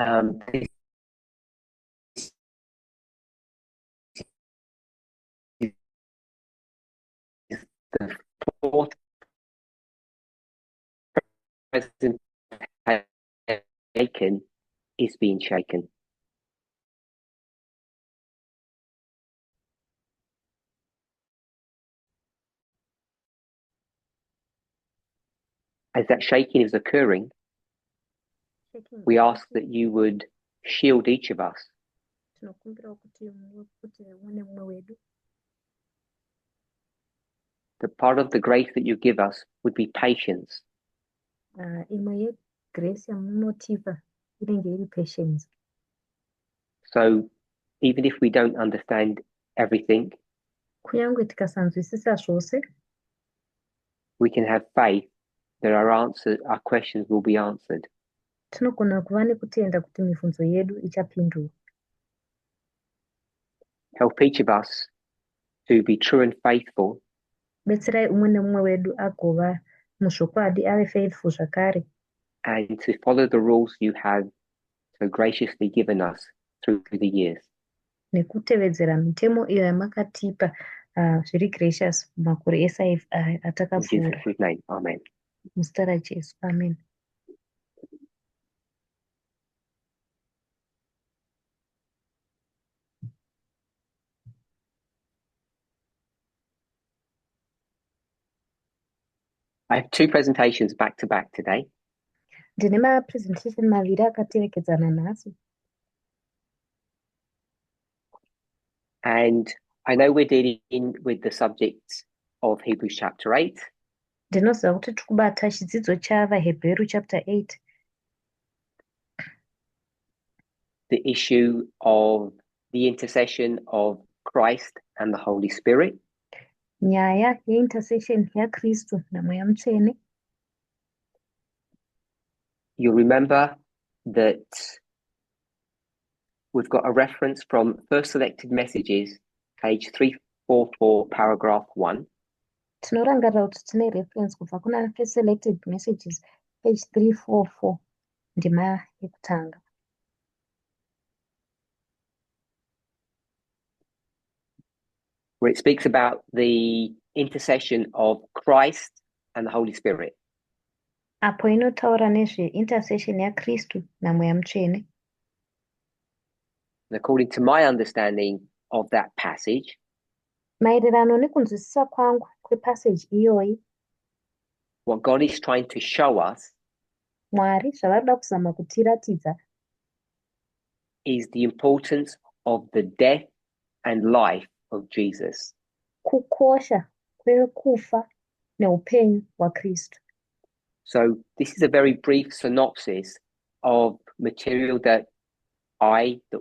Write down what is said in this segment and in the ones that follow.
This is the fourth president shaken is being shaken. As that shaking is occurring, we ask that you would shield each of us. Tinokumbira kuti kuti umwe umwe wedu The part of the grace that you give us would be patience. imwe yegrace yamunotipa inenge iri patience. So even if we don't understand everything, Kunyangwe tikasanzwisisa zvose, we can have faith that our questions will be answered. tinogona kuva nekutenda kuti mibvunzo yedu ichapindurwa. Help each of us to be true and faithful, Betserai umwe nemumwe wedu agova muzvokwadi, ave faithful zvakare, and to follow the rules you have so graciously given us through the years. nekutevedzera mitemo iyo yamakatipa zviri gracious makore ese In atakapfuura. Jesus' name, amen. Muzita raJesu, amen. I have two presentations back to back today. Ndine mapresentation maviri akatevekedzana nhasi, And I know we're dealing with the subject of Hebrews chapter 8, ndinoziva kuti tiri kubata chidzidzo chavaHebheru chapter 8, the issue of the intercession of Christ and the Holy Spirit. nyaya yeintercession yaKristu naMweya Mutsvene. You'll remember that we've got a reference from First Selected Messages, page 344, paragraph 1. Tinorangarira kuti tine reference kubva kuna First Selected Messages, page 344, ndima yekutanga. Where it speaks about the intercession of Christ and the Holy Spirit. Apo inotaura nezveintercession yaKristu naMweya Mutsvene. And according to my understanding of that passage, Maererano nekunzwisisa kwangu kwepassage iyoyi, what God is trying to show us Mwari zvavanoda kuzama kutiratidza is the importance of the death and life of Jesus. kukosha kwekufa neupenyu hwaKristu. So this is a very brief synopsis of material that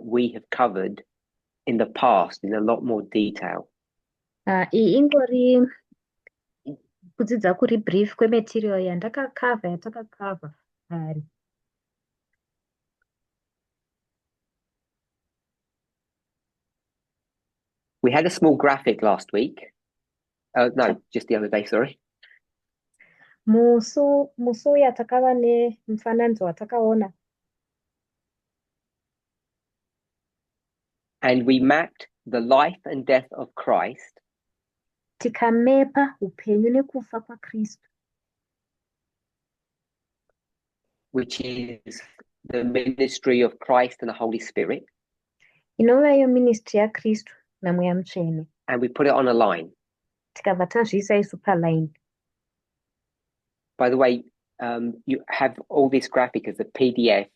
we have covered in the past in a lot more detail. Iyi ingori kudzidza kuri brief kwematerial yatakakava kare. We had a small graphic last week. No, just the other day, sorry. Musi uya takava nemufananidzo watakaona, And we mapped the life and death of Christ tikamepa upenyu nekufa kwaKristu, which is the ministry of Christ and the Holy Spirit, inova iyo ministry yaKristu naMweya Mutsvene, and we put it on a line. tikabva tazviisa isu paline. By the way, you have all this graphic as a PDF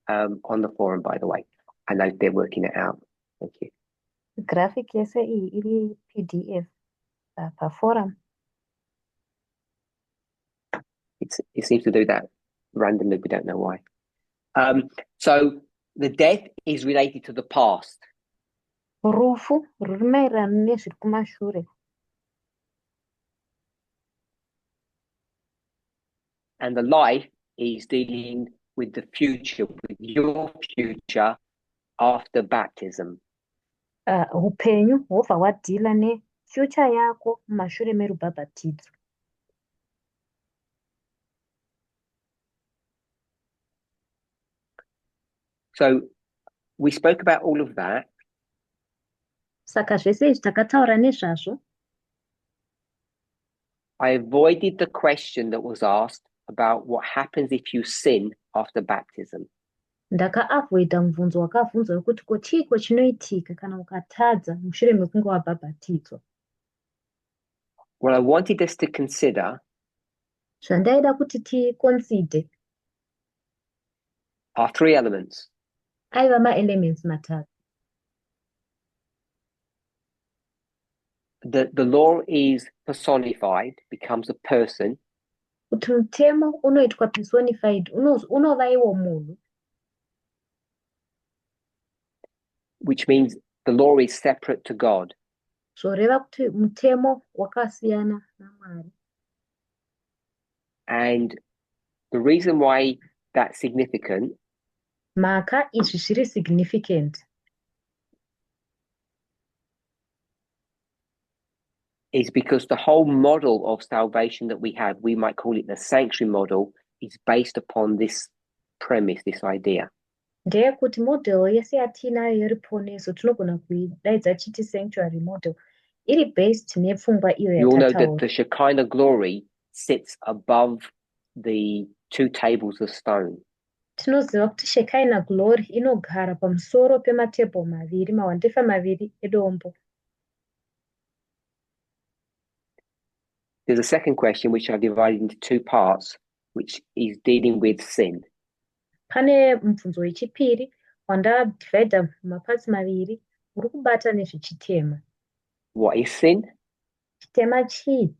on the forum, by the way. I know they're working it out. Thank you. Graphic yese iyi iri PDF paforum. It seems to do that randomly. We don't know why. So the death is related to the past. Rufu ruri maererano nezviri kumashure, And the life is dealing with the future, with your future after baptism. upenyu hobva hwadhila nefuture yako mumashure merubhabhatidzo. So we spoke about all of that. Saka zvese izvi takataura nezvazvo. I avoided the question that was asked about what happens if you sin after baptism. Ndakaavhoidha mubvunzo wakabvunzwa wekuti ko chiiko chinoitika kana ukatadza mushure mekunge wabhabhatidzwa. What I wanted us to consider Zvandaida kuti tikonside are three elements. aiva maelements matatu. The law is personified, becomes a person, Kuti mutemo unoitwa personified, unova iwo munhu, which means the law is separate to God. zvoreva kuti mutemo wakasiyana naMwari. And the reason why that's significant Mhaka izvi zviri significant is because the whole model of salvation that we have, we might call it the sanctuary model, is based upon this premise, this idea. ndeyekuti model yese yatinayo yeruponeso tinogona kuidaidza chiti sanctuary model iri based nepfungwa iyo You all know that yatataura. the Shekinah glory sits above the two tables of stone. Tinoziva kuti Shekinah glory inogara pamusoro pematebho maviri, mawandefa maviri edombo. There's a second question which I've divided into two parts, which is dealing with sin. Pane mubvunzo wechipiri wandadivhaidha mumapatsi maviri uri kubata nezvechitema. What is sin? Chitema chii?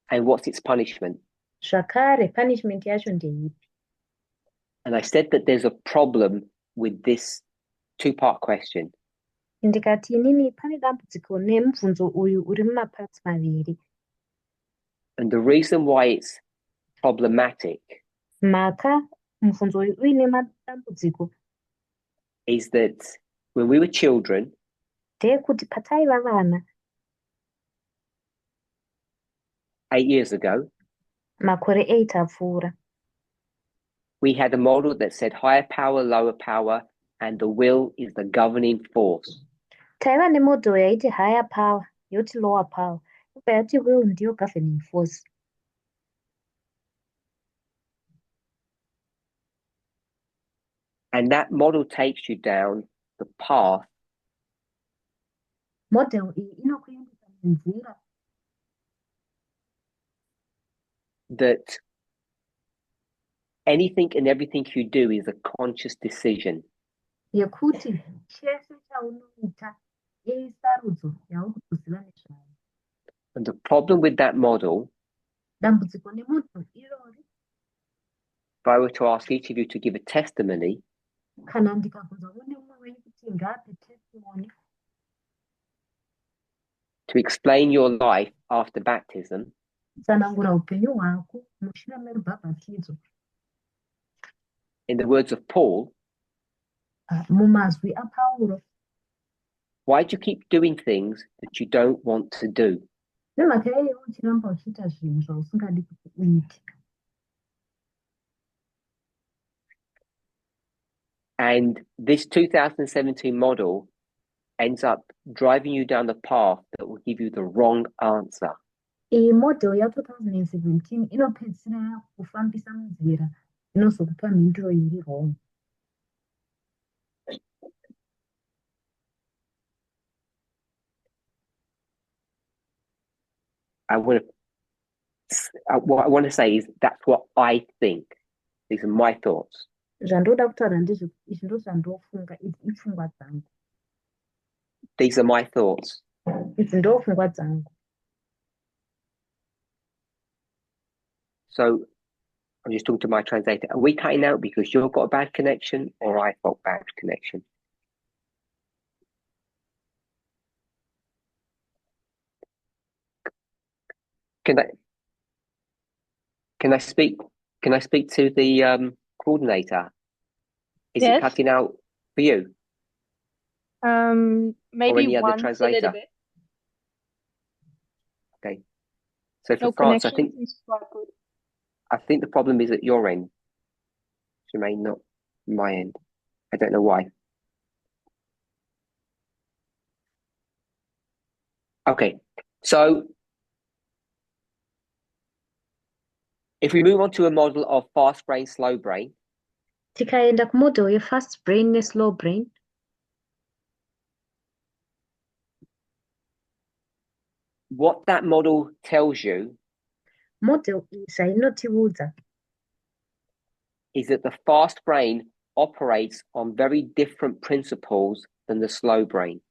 And what's its punishment? Zvakare punishment yacho ndeipi? And I said that there's a problem with this two-part question. Ndikati inini pane dambudziko nemubvunzo uyu uri mumapatsi maviri. And the reason why it's problematic Mhaka mubvunzo uyu uine madambudziko is that when we were children, ndeyekuti pataiva vana 8 years ago, makore 8 apfuura, we had a model that said higher power, lower power, and the will is the governing force. taiva nemodel yaiti higher power yoti lower power, ibva yati will ndiyo governing force. And that model takes you down the path Model iyi inokuendesa nenzira that anything and everything you do is a conscious decision. yekuti chese chaunoita isarudzo yauri kuziva nezvayo. And the problem with that model, Dambudziko nemodel irori, if I were to ask each of you to give a testimony, kana ndikabvunza kune mumwe wenyu kuti ngaape testimony to explain your life after baptism, kutsanangura upenyu hwako mushure merubhabhatidzo, in the words of Paul, mumazwi aPauro, why do you keep doing things that you don't want to do? nemhaka yei uchiramba uchiita zvinhu zvausingadi kuti uite. And this 2017 model ends up driving you down the path that will give you the wrong answer. Iyi model ya2017 inopedzisira kufambisa munzira inozokupa mhinduro iri wrong. What I want to say is that's what I think. These are my thoughts. Zvandoda kutaura ndizvo, izvi ndo zvandofunga, idzi ipfungwa dzangu. These are my thoughts. Idzi ndo pfungwa dzangu. So I'm just talking to my translator. Are we cutting out because you've got a bad connection or I've got bad connection? Can I speak to the coordinator? Is Yes. it cutting out for you? Maybe or any other once translator? a little bit. Okay. So for No France, connection is quite good. I think the problem is at your end. Jermaine, not my end. I don't know why. Okay, so if we move on to a model of fast brain, slow brain, tikaenda kumodel ye-fast brain ne-slow brain, what that model tells you model iyi zvainotiudza is that the fast brain operates on very different principles than the slow brain.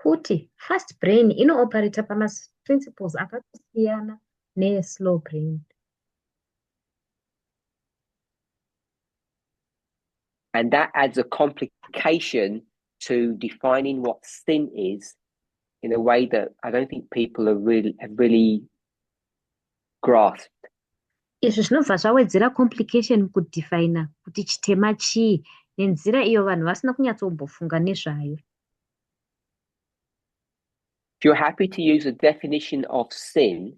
kuti fast brain inooperata pama-principles akatosiyana ne-slow brain. And that adds a complication to defining what sin is in a way that I don't think people have really grasped. Izvi zvinobva zvawedzera complication kudefina kuti chitema chii nenzira iyo vanhu vasina kunyatsobvofunga nezvayo. If you're happy to use a definition of sin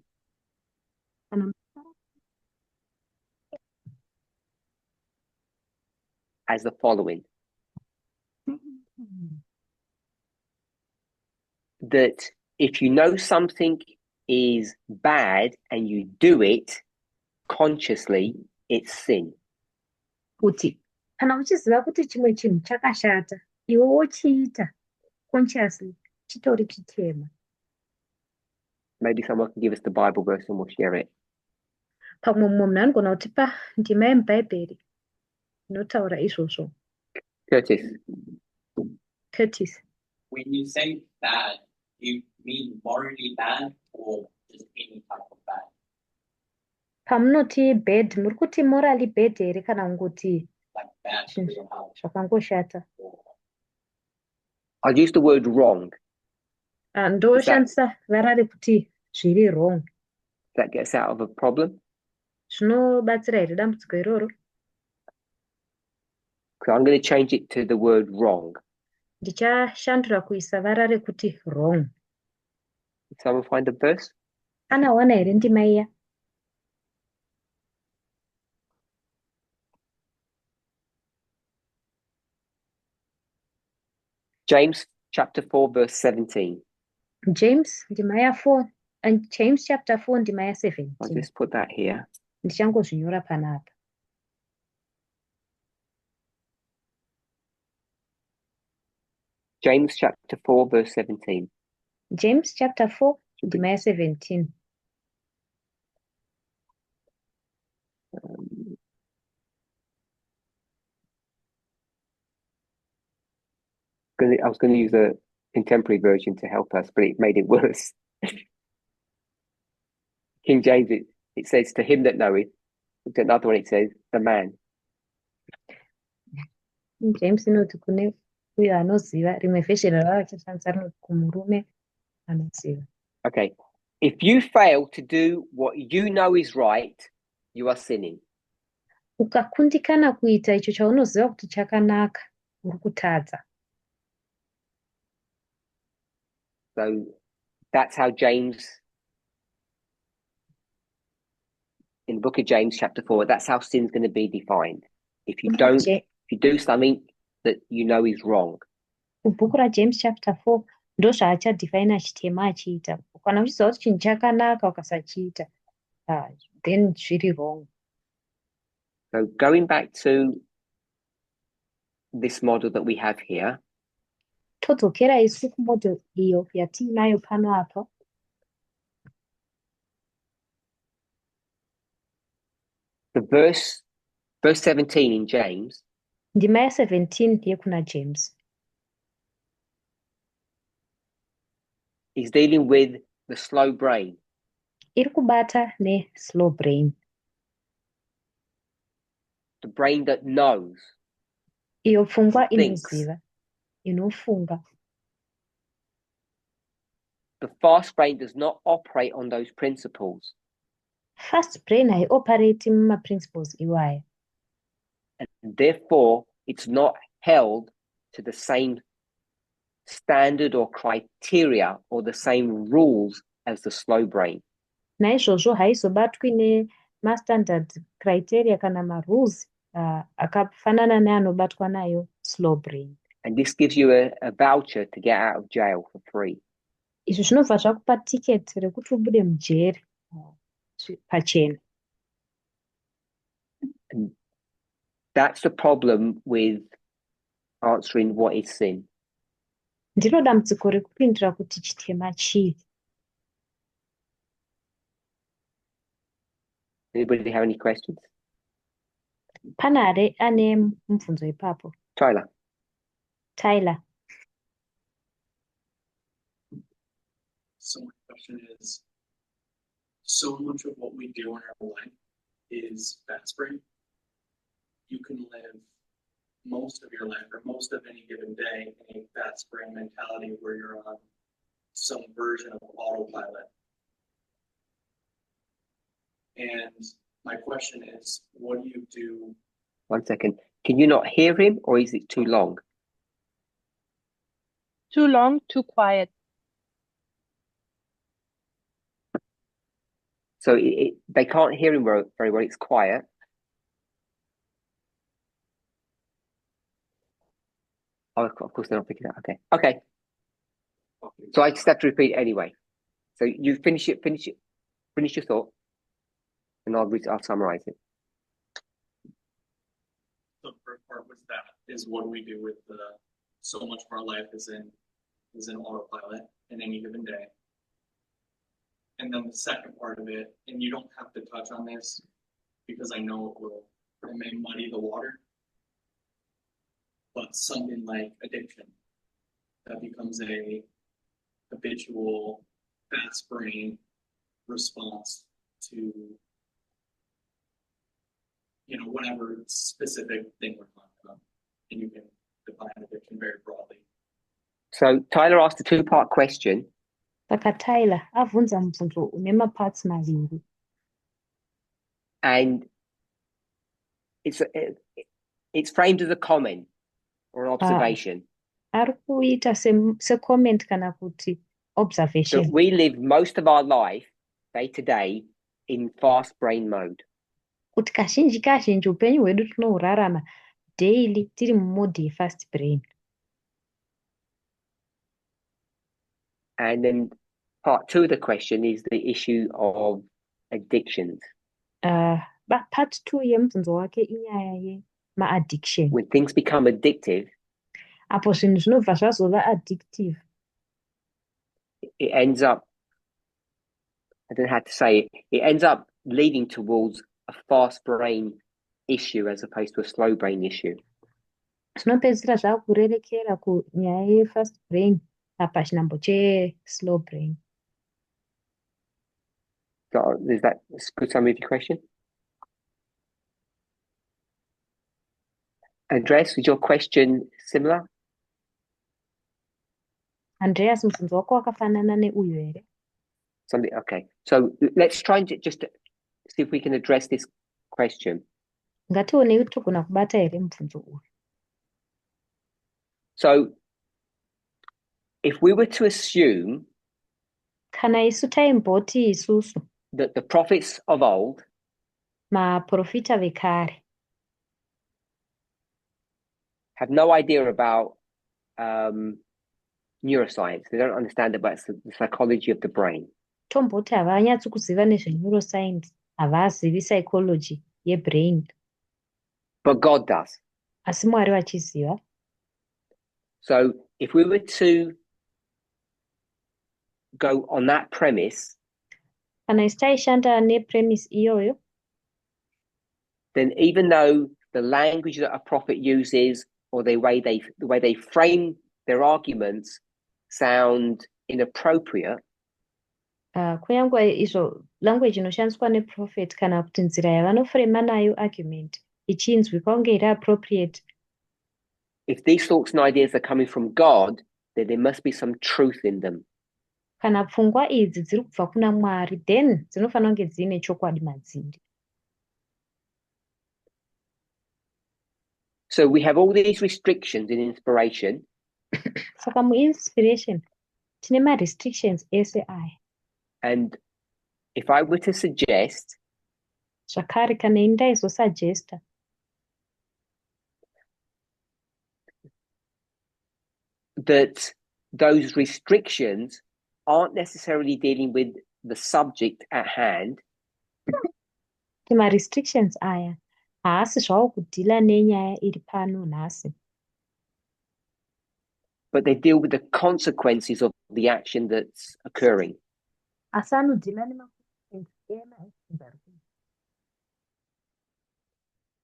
as the following, that if you know something is bad and you do it consciously, it's sin. kuti kana uchiziva kuti chimwe chinhu chakashata iwe wochiita consciously chitori chitema. Maybe someone can give us the Bible verse and we'll share it. Pamwe mumwe munhu anogona kutipa ndima yemubhaibheri inotaura izvozvo. Curtis. When you say bad, you mean morally bad or just any type of bad? Pamunoti bad, muri kuti morally bad here kana kungoti Like bad for your health? zvakangoshata? I'll use the word wrong. Ndoshandisa vara rekuti zviri wrong. That gets out of a problem. Zvinobatsira here dambudziko iroro? So I'm going to change it to the word wrong. Ndichashandura kuisa vara rekuti wrong. Someone find the verse? Anawana here ndima iya? James chapter 4 verse 17. James ndima ya4 and James chapter 4 ndima I'll ya17. just put that here. Ndichangozvinyora panapa. James chapter 4 verse 17. James chapter 4 ndima ya17. I was going to use a contemporary version to help us, but it made it worse. King James, it says, to him that knoweth. Look at another one, it says, the man. James inoti kune uyo anoziva, rimwe version ravachashandisa rinoti kumurume anoziva. Okay. If you fail to do what you know is right, you are sinning. Ukakundikana kuita icho chaunoziva kuti chakanaka, uri kutadza. So that's how James, in the book of James chapter 4, that's how sin's going to be defined. If you do something that you know is wrong. Mubhuku raJames chapter 4 ndozvaachadefina chitema achiita. Kana uchiziva kuti chinhu chakanaka ukasachiita, then zviri wrong. So going back to this model that we have here, Todzokera isu kumodel iyo yatiinayo pano apa. the verse 17 in James Ndima ya17 yekuna James is dealing with the slow brain. iri kubata ne-slow brain, The brain that knows. iyo pfungwa Thinks. inoziva, inofunga. The fast brain does not operate on those principles. Fast brain haioperati muma-principles iwaya, And therefore, it's not held to the same standard or criteria or the same rules as the slow brain. naizvozvo haizobatwi nema-standard criteria kana ma-rules akafanana neanobatwa nayo slow brain. And this gives you a voucher to get out of jail for free. Izvi zvinobva zvakupa tiketi rekuti ubude mujeri pachena. And that's the problem with answering what is sin. Ndiro dambudziko rekupindura kuti chitema chii. Anybody have any questions? Pane ane mubvunzo ipapo. Tyler. So my question is, so much of what we do in our life is fast brain. You can live most of your life or most of any given day in a fast brain mentality where you're on some version of autopilot. And my question is, what do you do? 1 second. Can you not hear him, or is it too long? Too long, too quiet. So they can't hear him very well. It's quiet. Oh, of course they're not picking it up. Okay. So I just have to repeat it anyway. So you finish your thought, and I'll summarize it. The first part was that is what we do with so much of our life is in autopilot in any given day. And then the second part of it, and you don't have to touch on this because I know it may muddy the water, but something like addiction that becomes a habitual fast brain response to whatever specific thing we're talking about. And you can define addiction very broadly. So Tyler asked a two-part question. Saka Tyler avunza mubvunzo une maparts maviri. And it's framed as a comment or an observation. Ari kuita se-comment kana kuti observation. So we live most of our life, day to day, in fast brain mode. Kuti kazhinji upenyu hwedu tinohurarama daily tiri mumodhi yefast brain. And then part two of the question is the issue of addictions. Part 2 yemubvunzo wake inyaya yema-addiction. When things become addictive, Apo zvinhu zvinobva zvazova addictive. it ends up, I don't know how to say it, it ends up leading towards a fast brain issue as opposed to a slow brain issue. Zvinopedzisira zvakurerekera kunyaya yefast brain pachinhambo che-slow brain. So is that a good summary of your question? Andreas, is your question similar? Andreas, mubvunzo wako wakafanana neuyu here? Something, okay. So let's try and just see if we can address this question. Ngationei kuti togona kubata here mubvunzo uyu. So if we were to assume Kana isu taimboti isusu that the prophets of old maprofita vekare have no idea about neuroscience, they don't understand about the psychology of the brain. tomboti havanyatsi kuziva nezveneuroscience, havazivi psychology yebrain. But God does. Asi Mwari vachiziva. So if we were to go on that premise, Kana isu taishanda nepremise iyoyo, then even though the language that a prophet uses or the way they frame their arguments sound inappropriate, kunyange izvo language inoshandiswa neprofit kana kuti nzira yavanofrema nayo argument ichinzwika kunge iri appropriate, if these thoughts and ideas are coming from God, then there must be some truth in them. kana pfungwa idzi dziri kubva kuna Mwari, then dzinofanira kunge dziine chokwadi madziri. So we have all these restrictions in inspiration. Saka muinspiration tine ma-restrictions ese aya. And if I were to suggest Zvakare kana indaizosugesta that those restrictions aren't necessarily dealing with the subject at hand, ma-restrictions aya haasi zvawo kudhila nenyaya iri pano nhasi, but they deal with the consequences of the action that's occurring. asi anodhila nema-consequences ena.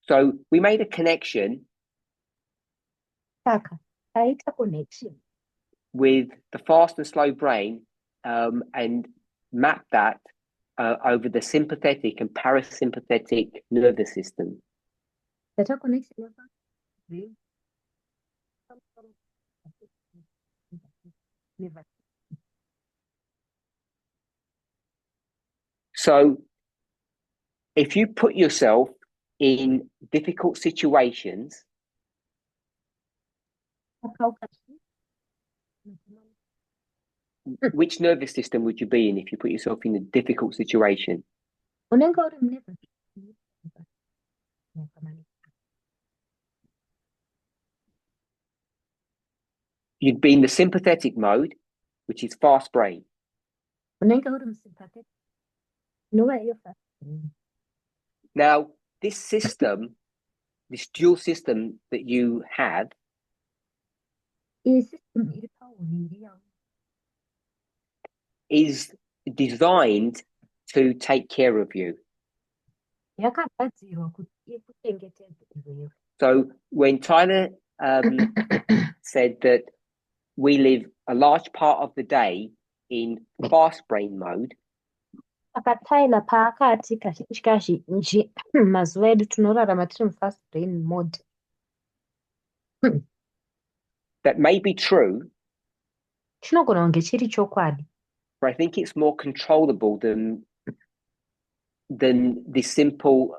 So we made a connection Saka taita connection with the fast and slow brain and map that over the sympathetic and parasympathetic nervous system. taita connection never. So if you put yourself in difficult situations, which nervous system would you be in if you put yourself in a difficult situation? Unenge uri mune You'd be in the sympathetic mode, which is fast brain. unenge uri musympathetic inova iyo fast brain. Now, this system, this dual system that you have, Iyi system iri pauviri yawo is designed to take care of you. yakagadzirwa kuti ikuchengetedze iwewe. So when Tyler said that we live a large part of the day in fast brain mode, Saka Tyler paakati kazhinji kazhinji mazuva edu tinorarama tiri mufast brain mode. that may be true, Chinogona kunge chiri chokwadi, but I think it's more controllable than the simple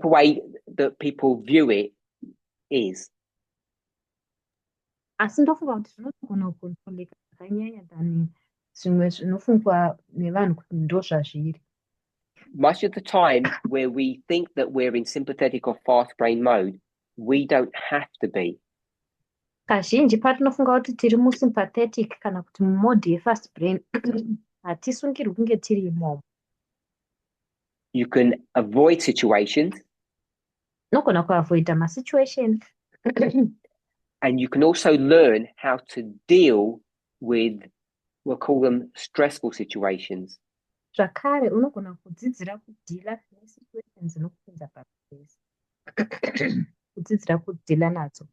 way that people view it is. asi ndofunga kuti zvinogona kukontroleka zvakanyanya than zvimwe zvinofungwa nevanhu kuti ndo zvazviri. Much of the time where we think that we're in sympathetic or fast brain mode, we don't have to be. Kazhinji patinofunga kuti tiri musympathetic kana kuti mumode yefast brain hatisungirwi kunge tiri imomo. You can avoid situations, Unogona kuavoida masituation and you can also learn how to deal with, we'll call them stressful situations. zvakare unogona kudzidzira kudhila nesituations dzinokupinza papesi kudzidzira kudhila nadzo.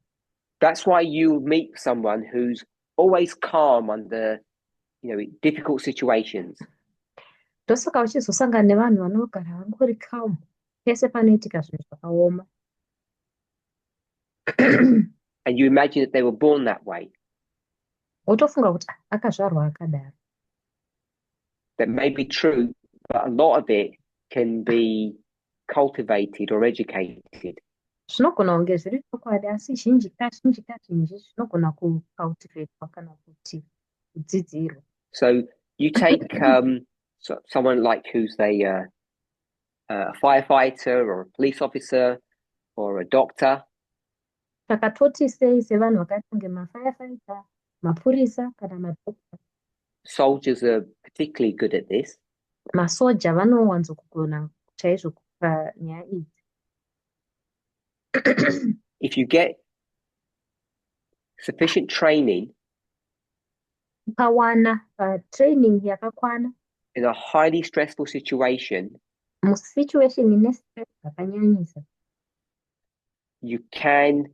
That's why you meet someone who's always calm under, difficult situations. Ndosaka uchizosangana nevanhu vanogara vangori calm pese panoitika zvinhu zvakaoma. And you imagine that they were born that way. Wotofunga kuti akazvarwa akadaro. That may be true, but a lot of it can be cultivated or educated. Zvinogona kunge zviri chokwadi asi kazhinji zvinogona kucultivatwa kana kuti kudzidzirwa. So you take someone like who's a firefighter or a police officer or a doctor. Saka toti sei sevanhu vakaita kunge mafirefighter, mapurisa kana madhokta. Soldiers are particularly good at this. Masoja vanowanzokugona chaizvo panyaya idzi. If you get sufficient training Ukawana training yakakwana in a highly stressful situation, musituation ine stress dzakanyanyisa, you can,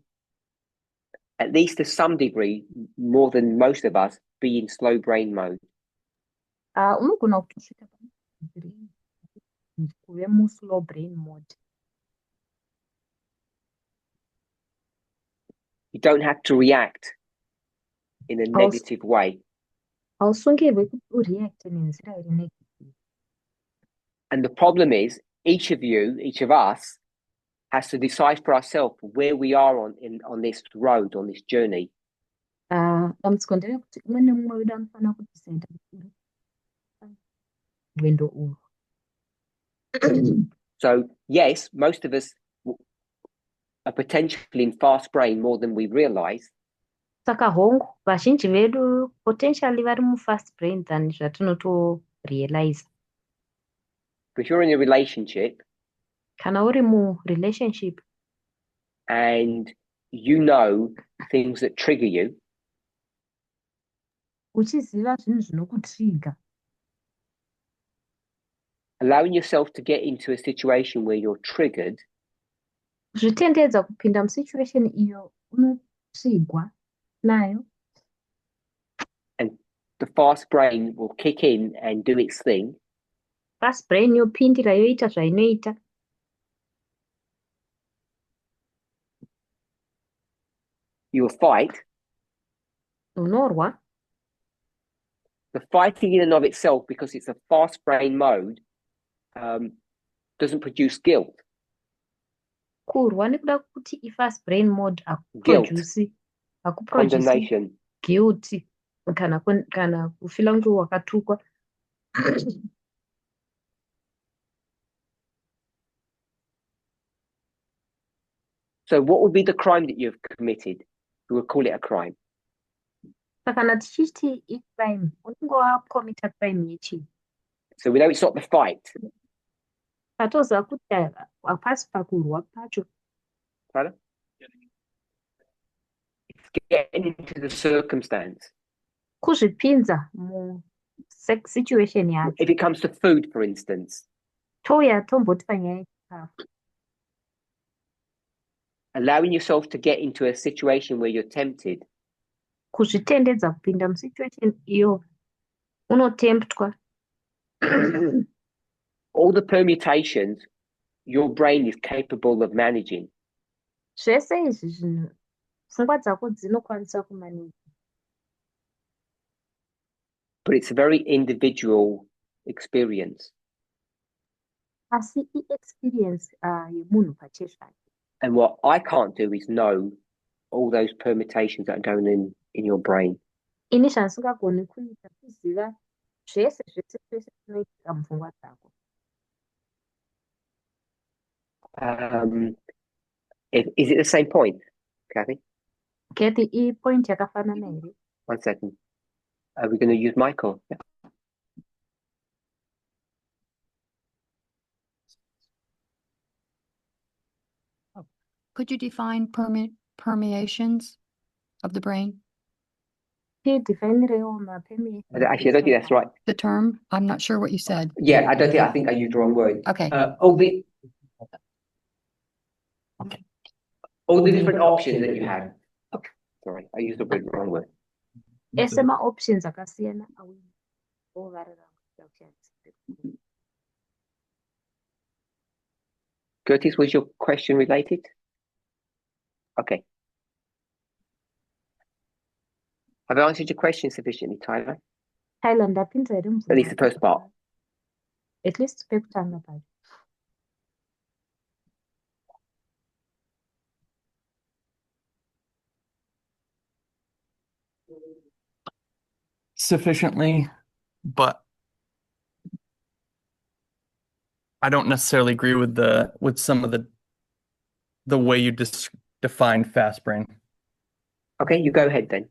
at least to some degree, more than most of us, be in slow brain mode. unogona kutosvika kuve muslow brain mode. You don't have to react in a negative way. Hausungirwi kuti ureact nenzira iri negative. And the problem is, each of us, has to decide for ourselves where we are on this road, on this journey. Dambudziko nderekuti umwe nemumwe wedu anofanira kudecida kuti rwendo urwu. So yes, most of us are potentially in fast brain more than we realize. Saka hongu vazhinji vedu potentially vari mufast brain than zvatinotorealize. If you're in a relationship Kana uri murelationship and you know things that trigger you, uchiziva zvinhu zvinokutrigger, allowing yourself to get into a situation where you're triggered kuzvitendedza kupinda musituation iyo unotrigwa nayo, and the fast brain will kick in and do its thing. fast brain yopindira yoita zvainoita. You will fight. Unorwa. The fighting in and of itself, because it's a fast brain mode, doesn't produce guilt. Kurwa nekuda kuti ifast brain mode Guilt, akuproduce condemnation. guilt kana kufila kunge wakatukwa. So what would be the crime that you've committed? We would call it a crime. Kana tichiti icrime, unenge wakomita crime yechi. So we know it's not the fight. Patoza kuti hapasi pakurwa pacho. Pardon? It's getting into the circumstance. Kuzvipinza situation yacho. If it comes to food, for instance, Touya tomboti panyaya yechikafu. allowing yourself to get into a situation where you're tempted. Kuzvitendedza kupinda musituation iyo unotemptwa. All the permutations your brain is capable of managing. Zvese izvi zvinhu pfungwa dzako dzinokwanisa kumanage. But it's a very individual experience. Asi i-experience yemunhu pachezvake. And what I can't do is know all those permutations that are going in your brain. Ini zvandisingagoni kuita kuziva zvese zvinoitika mupfungwa dzako. Is it the same point, Kathy? Kathy, i-point yakafanana here. 1 second. Are we going to use Michael? Yeah. Could you define permeations of the brain? Actually, I don't think that's right. The term? I'm not sure what you said. Yeah, I think I used the wrong word. Okay. All the different options that you have. Okay, sorry, I used the wrong word. Esema options akasiyana Curtis, was your question related? Okay. Have I answered your question sufficiently, Tyler? Tyler, ndapinza here At least the first part. At least pekutanga pacho. Sufficiently, but I don't necessarily agree with some of the way you define fast brain. Okay, you go ahead then.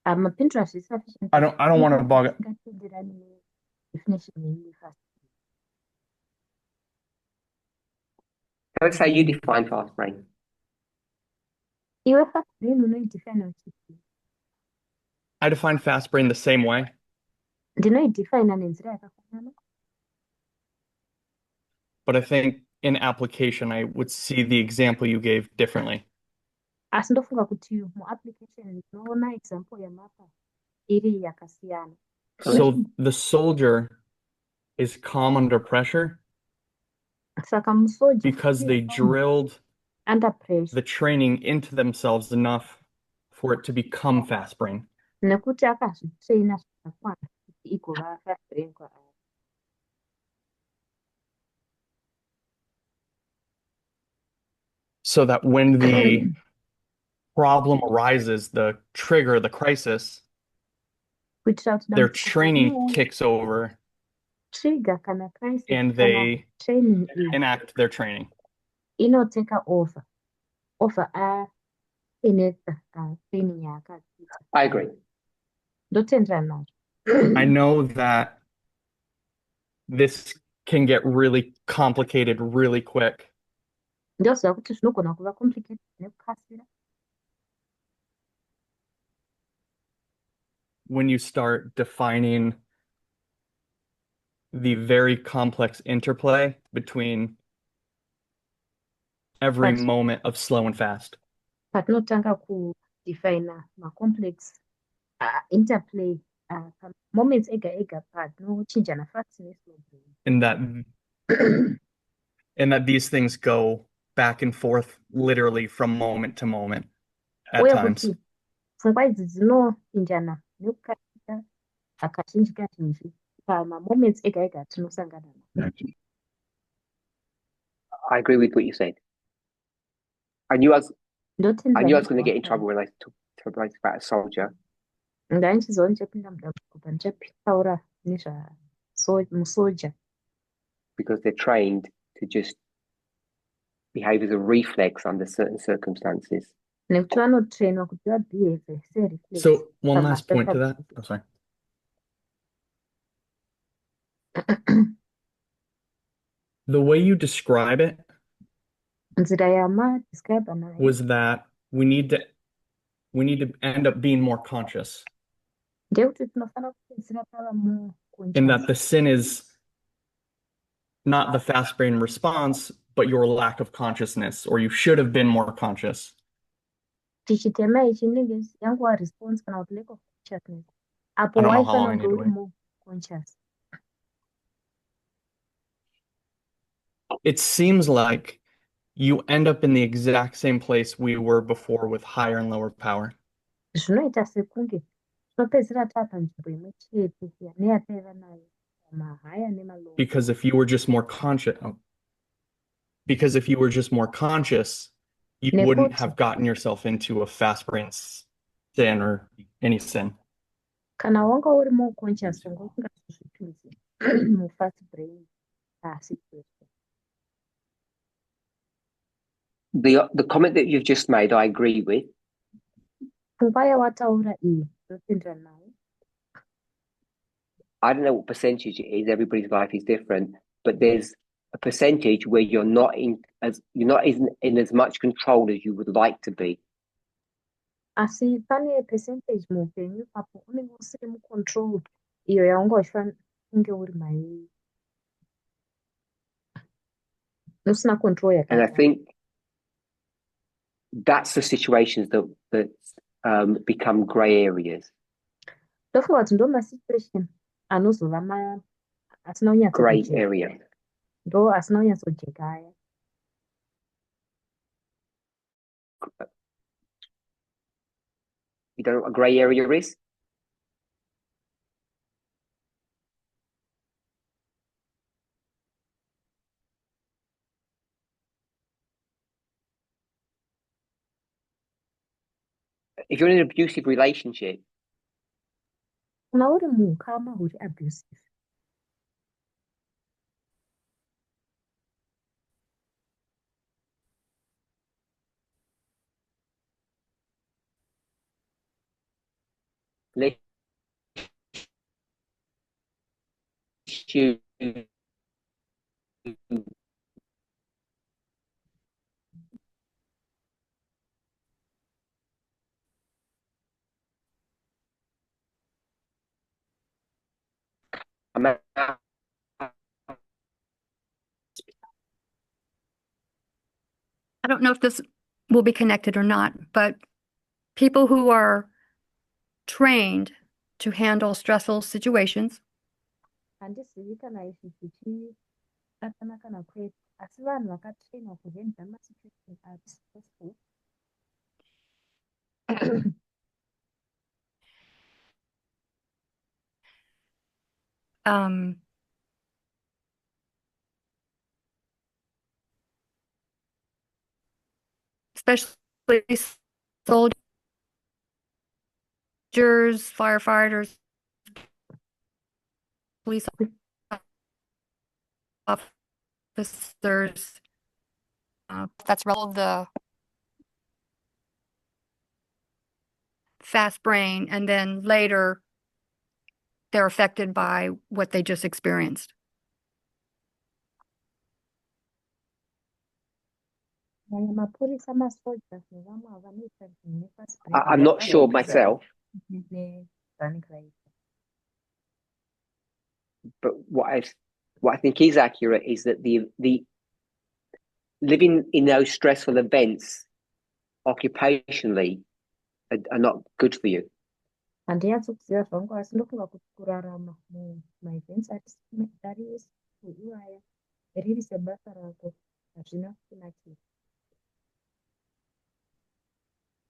Mapindura sufficient. I don't want to bog it. Let's say you define fast brain. Iwe fast brain unoidefine uchipi? I define fast brain the same way. Ndinoidefine nenzira yakafanana. But I think in application, I would see the example you gave differently. Asi ndofunga kuti muapplication ndinoona example yamapa iri yakasiyana. So the soldier is calm under pressure Saka musoja because they drilled under pressure. the training into themselves enough for it to become fast brain. Nekuti akazvitraina zvakakwana kuti igova fast brain kwaari. So that when the problem arises, the trigger, the crisis, their training kicks over Trigger kana crisis and kana they training enact their training. inoteka over inoita training yakaita. I agree. Ndotenderana I nazvo. know that this can get really complicated really quick Ndoziva kuti zvinogona kuva complicated nekukasira when you start defining the very complex interplay between every but moment of slow and fast. patinotanga kudefina macomplex interplay moments ega ega patinochinjana fast neslow And that these things go back and forth literally from moment to moment at uye times. kuti pfungwa idzi dzinochinjana nekukasira kazhinji kazhinji pamamoments ega ega atinosangana nawo. I agree with what you said. I knew I was Ndotenderana going to get in trouble when I talked about a soldier ndandichiziva ndichapinda mudambuko pandichataura nezvamusoja because they're trained to just behave as a reflex under certain circumstances. nekuti vanotrainwa kuti vabehave sereflex. So one last point to that. Oh, sorry. The way you describe it nzira yamadescribe nayo was that we need to end up being more conscious, ndeyekuti tinofanira kupedzisira tava more and that conscious. the sin is not the fast brain response, but your lack of consciousness, or you should have been more conscious. tichitema ichinenge yanguva response kana kuti lack of consciousness apo I don't know how long waifanira I need kunge to uri wait. more conscious. It seems like you end up in the exact same place we were before with higher and lower power. Zvinoita sekunge tinopedzisira tava panzvimbo imwe chete neyataiva nayo mahaya nemalow. Because if you were just more conscious, you wouldn't Nekuti have gotten yourself into a fast brain sin or any sin. kana wanga uri more conscious wanga usingazvipinzi mufast brain situation. The comment that you've just made, I agree with. Pfungwa yawataura iyi ndotenderana nayo. I don't know what percentage it is. Everybody's life is different, but there's a percentage where you're not in as much control as you would like to be. Asi pane percentage muupenyu apo unenge usiri mucontrol iyo yaunga uchifanira kunge uri mairi usina control And I yakakwana. think that's the situations that become grey areas. Ndofunga kuti ndo masituation anozova asina Grey kunyatsojeka area. ndo asina kunyatsojeka aya. You don't know what a grey area is? If you're in an abusive relationship, Kana uri muukama huri abusive let's you I don't know if this will be connected or not, but people who are trained to handle stressful situations handizivi kana izvi zvichibatana kana kwete asi vanhu vakatrainwa kuhandle masituation ari stressful especially soldiers, firefighters, police officers. That's all the fast brain, and then later they're affected by what they just experienced. Mapurisa masoja nevamwe vanoita nefast I'm not sure myself, but what I think is accurate is that the living in those stressful events occupationally are not good for you. handiyatsi kuziva zvangu asi ndofunga kuti kurarama mumaevents ari kuiwaya riri sebasa rako hazvina kunakira.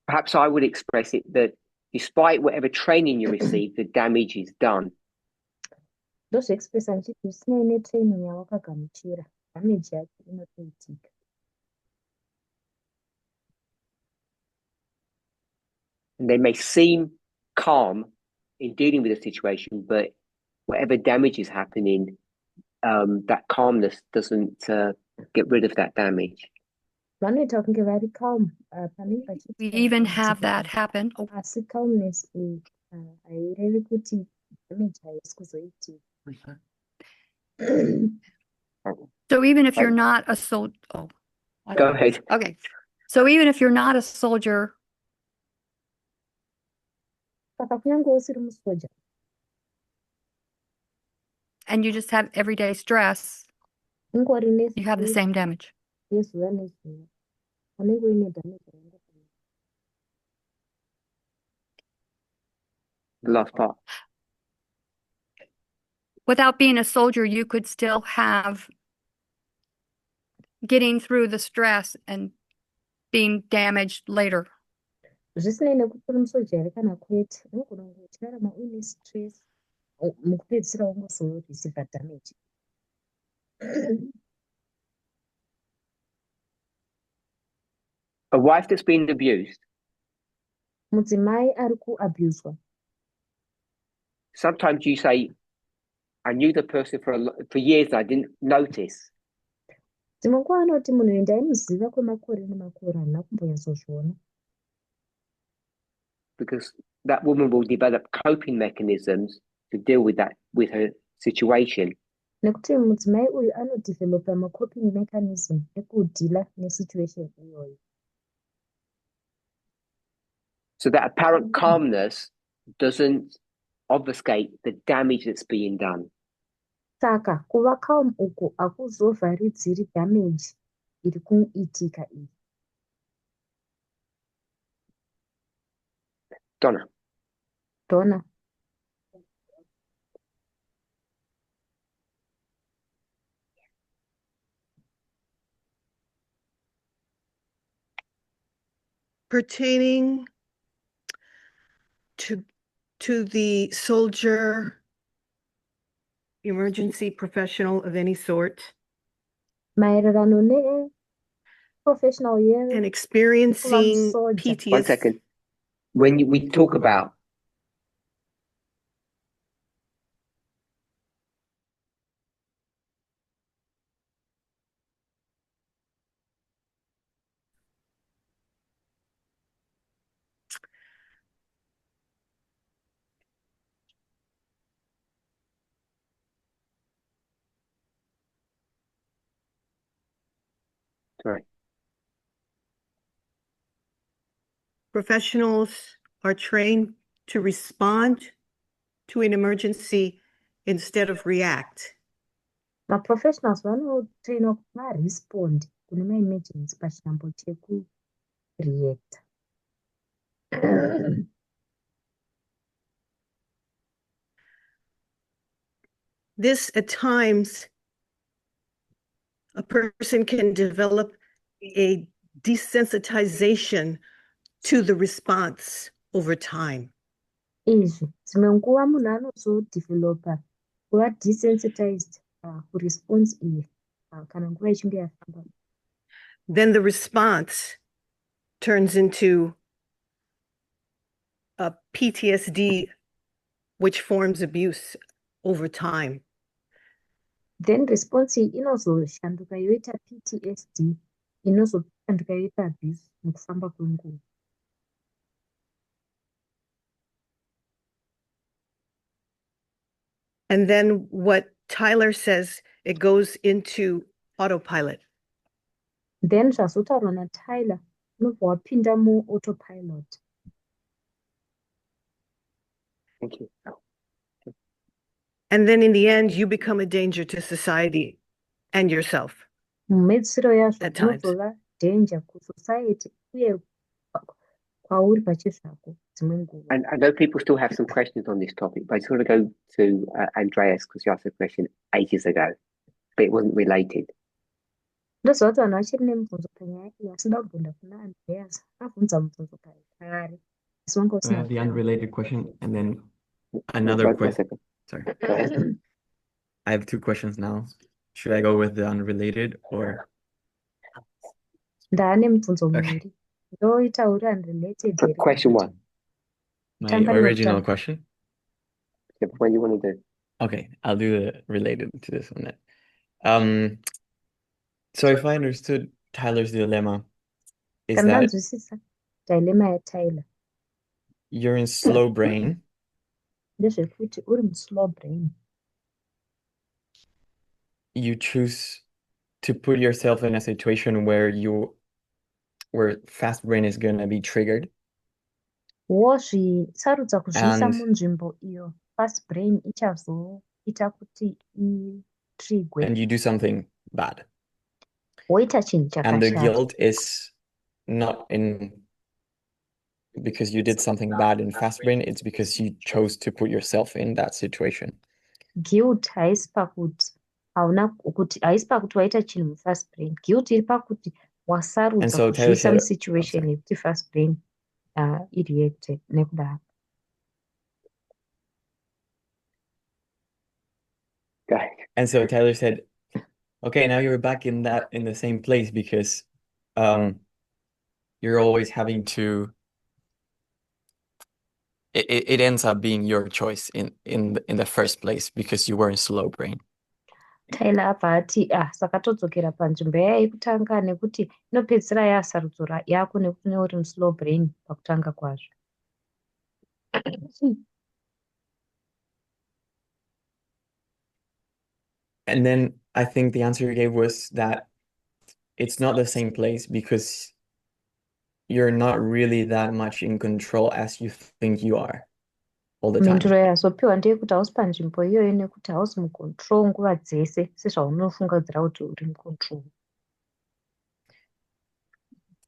Perhaps I would express it that despite whatever training you receive, the damage is done. Ndozviexpressa ndichiti zvisinei netraining yawakagamuchira damage yacho inotoitika. And they may seem calm in dealing with the situation, but whatever damage is happening, that calmness doesn't get rid of that damage. Vanoita kunge vari calm We even have that happen. asi calmness iyi hairevi kuti damage haisi kuzoitika. So even if you're not a soldier, Go ahead. okay. So even if you're not a soldier, Saka kunyange usiri musoja and you just have everyday stress, ungori you have the same damage. nezuva nezuva unenge uine damage ranga. The last part. Without being a soldier, you could still have getting through the stress and being damaged later. Zvisinei nekuti uri musoja here kana kwete unogona kunge uchirarama uine stress mukupedzisira ungozorisiva damage. A wife that's been abused, Mudzimai ari kuabuswa sometimes you say, I knew the person for years and I didn't notice. dzimwe nguva anoti munhu uyu ndaimuziva kwemakore nemakore handina kumbonatsozviona. Because that woman will develop coping mechanisms to deal with her situation. Nekuti mudzimai uyu anodevelopa macoping mechanism ekudhila nesituation iyoyo. So that apparent calmness doesn't obfuscate the damage that's being done. Saka kuva calm uku hakuzovharidziri damage iri kuitika iyi. Donna. Pertaining to the soldier, emergency professional of any sort, Maererano ne-professional and experiencing soldier. PTSD. One second. When we talk about sorry. Professionals are trained to respond to an emergency instead of react. Maprofessionals vanotrainwa kuti varesponde kune maemergency pachambo chekureacta. This, at times, a person can develop a desensitization to the response over time. Izvi dzimwe nguva munhu anozodevelopa kuva desensitized kuresponse iyi kana nguva ichinge yafamba. Then the response turns into a PTSD, which forms abuse over time. Then response iyi inozoshanduka yoita PTSD inozoshanduka yoita abuse mukufamba kwenguva. And then what Tyler says, it goes into autopilot. Then zvazotaurwa naTyler unobva wapinda muautopilot. Thank you. And then in the end, you become a danger to society and yourself. Mumedzisiro yazvo At times. unozova danger kusociety uye kwauri pachezvako dzimwe nguva. And I know people still have some questions on this topic, but I just want to go to Andreas because you asked a question ages ago, but it wasn't related. Ndoziva kuti vanhu vachiri nemibvunzo panyaya iyi asi ndoda kubvunza kuna Andreas abvunza mubvunzo kare asi wanga So I usina have the unrelated question and then One another question. second. Sorry. Go ahead. I have two questions now. Should I go with the unrelated or ndaane mibvunzo okay? miviri ndoitaura unrelated here. Question one. My Tanga original nekutanga. question? Which one you want to do? Okay, I'll do the related to this one then. So if I understood Tyler's dilemma, is Kana that ndanzwisisa dilemma yaTyler you're in slow brain ndezvekuti uri muslow brain you choose to put yourself in a situation where fast brain is going to be triggered wozvisarudza kuzviisa and munzvimbo iyo fast brain ichazoita kuti itrigwe you do something bad. woita chinhu And the chakashata guilt is not in because you did something bad in fast brain, it's because you chose to put yourself in that situation. guilt haisi pakuti haisi pakuti waita chinhu mufast brain guilt iri pakuti And wasarudza so Taylor kuzviisa said, musituation sorry. yekuti fast brain ireacte nekudaro. Go ahead. And so Tyler said, okay, now you're back in the same place because you're always having to it ends up being your choice in the first place because you were in slow brain. Tyler abva ati saka todzokera panzvimbo yaikutanga nekuti inopedzisira yasarudzo yako nekuti neuri muslow brain pakutanga kwazvo. And then I think the answer you gave was that it's not the same place because you're not really that much in control as you think you are all the time. Mhinduro yazopiwa ndeyekuti hausi panzvimbo iyoyo nekuti hausi mucontrol nguva dzese sezvaunofungidzira kuti uri mucontrol.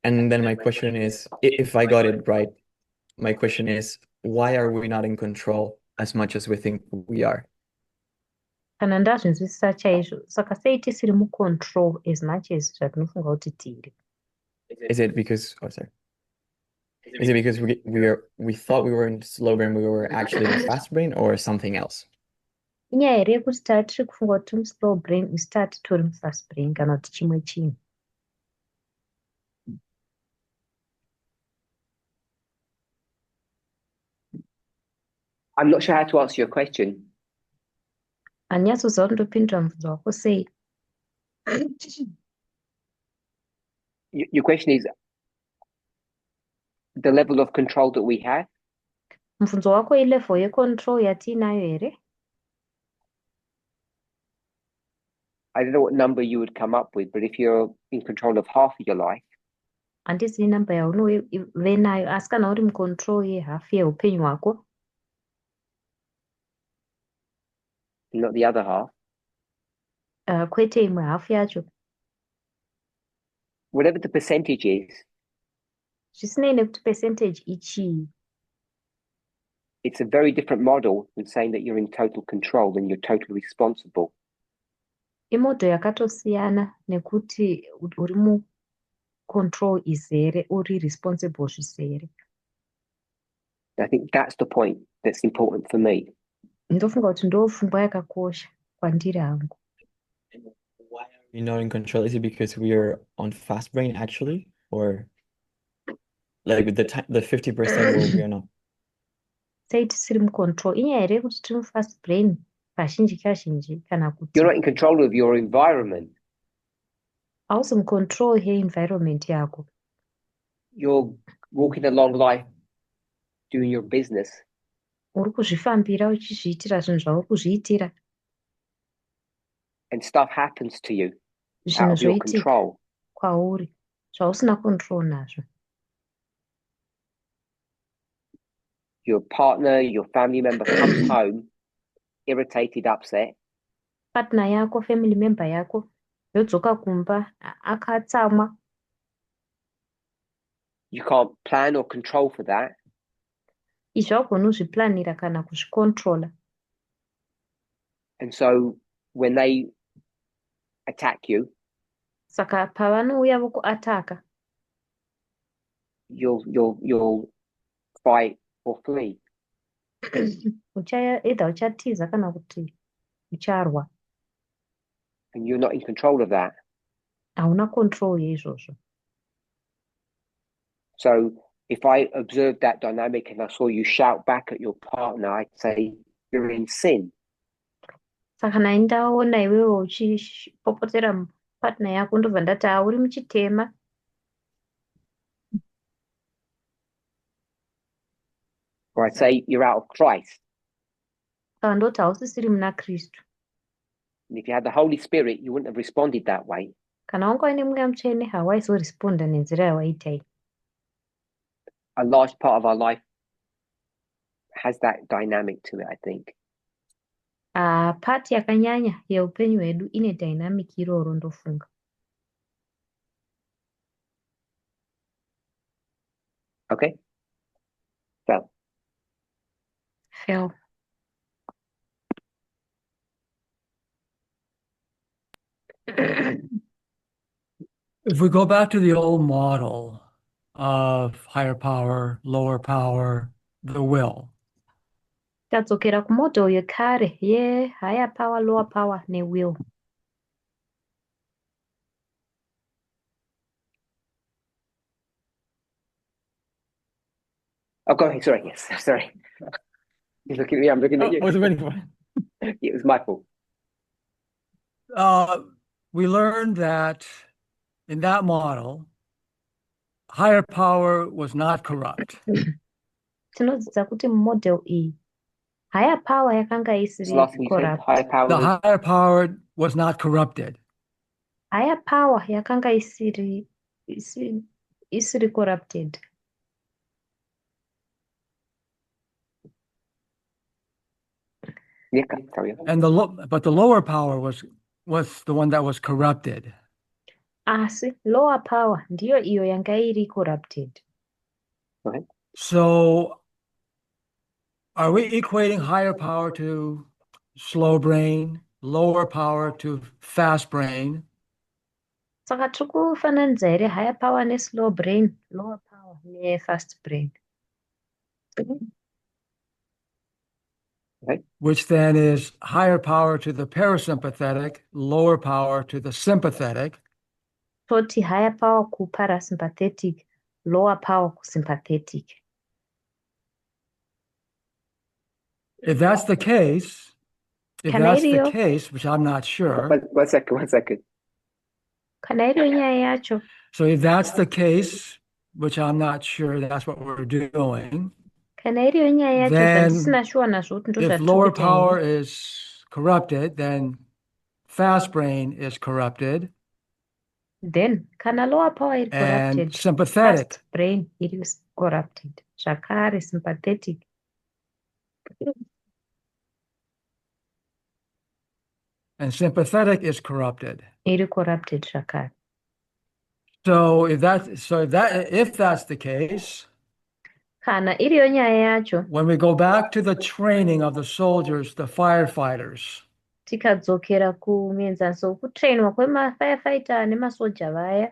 And then my question is, if I got it right, my question is, why are we not in control as much as we think we are? Kana ndazvinzwisisa chaizvo saka sei tisiri mucontrol as much as zvatinofunga kuti tiri. Is it because we thought we were in slow brain, we were actually in fast brain, or something else? Inyaya here yekuti tiri kufunga kuti muslow brain isi tori mufast brain kana kuti chimwe chinhu. I'm not sure how to answer your question. Handinyatsozva kuti ndopindura mubvunzo wako sei. Your question is the level of control that we have. Mubvunzo wako ilevel yecontrol yatiinayo here. I don't know what number you would come up with, but if you're in control of half of your life, Handizivi namba yaunove nayo asi kana uri mucontrol yehalf yeupenyu hwako. not the other half, Kwete imwe half yacho. whatever the percentage is, Zvisinei nekuti percentage ichii. it's a very different model than saying that you're in total control and you're totally responsible. Imodo yakatosiyana nekuti uri mucontrol izere uri responsible zvisere. I think that's the point that's important for me. Ndofunga kuti ndopfungwa yakakosha kwandiri hangu. Why are You're not in control. Is it because we are on fast brain actually, or like with the 50% where we are not? Sei tisiri mucontrol inyaya here yekuti tiri mufast brain kazhinji kazhinji kana kuti You're not in control of your environment. hausi mucontrol yeenvironment yako. You're walking along life, doing your business, uri kuzvifambira uchizviitira zvinhu zvauri kuzviitira, and stuff happens to you out zvinhu of your zvoitika control. kwauri zvausina control nazvo. Your partner, your family member comes home irritated, upset. Partner yako, family member yako yodzoka kumba akatsamwa. You can't plan or control for that. Izvi haugoni kuzviplanira kana kuzvicontrola. And so when they attack you, Saka pavanouya vokuataka, you'll fight or flee. either uchatiza kana kuti ucharwa. And you're not in control of that. Hauna control yeizvozvo. So if I observed that dynamic and I saw you shout back at your partner, I'd say you're in sin. Saka nai ndaona iwewe uchipopotera partner yako ndobva ndati uri muchitema. Or I'd say you're out of Christ. Saka ndoti hausisiri muna Kristu. And if you had the Holy Spirit, you wouldn't have responded that way. Kana wanga uine mweya mutsvene hawaizoresponda nenzira yawaita iyi. A large part of our life has that dynamic to it, I think. Part yakanyanya yeupenyu hwedu ine dynamic iroro ndofunga. Okay? So, Phil. If we go back to the old model of higher power, lower power, the will, Tadzokera kumodel yekare higher power, lower power ne-will. oh, go ahead. Sorry. Yes. Sorry. You're looking at me. I'm looking at you. I was waiting for It was my fault. we learned that in that model, higher power was not corrupt. Tinodzidza kuti mumodel iyi higher power yakanga It's the isiri last thing you said. corrupt. Higher power. The higher power was not corrupted. Higher power yakanga isiri corrupted. Yeah, sorry. And but the lower power was the one that was corrupted. Asi lower power ndiyo iyo yanga iri corrupted. Okay. So are we equating higher power to slow brain, lower power to fast brain? Saka tiri kufananidza here higher power ne-slow brain, lower power ne-fast brain. Okay. Which then is higher power to the parasympathetic, lower power to the sympathetic. Toti higher power ku-parasympathetic, lower power ku-sympathetic. If that's the case, which I'm not sure. One second. Kana iriyo nyaya yacho. So if that's the case, which I'm not sure that's what we're doing, Kana iriyo nyaya yacho then dzandisina sure nazvo kuti if ndozvatiri lower kuita power here. is corrupted, then fast brain is corrupted. Then kana lower power iri And corrupted, sympathetic. fast brain iri corrupted. Zvakare sympathetic. And sympathetic is corrupted. Iri corrupted zvakare. So if that's the case, Kana iriyo nyaya yacho. when we go back to the training of the soldiers, the firefighters, Tikadzokera kumienzanso kutrainwa kwemafirefighter nemasoja vaya.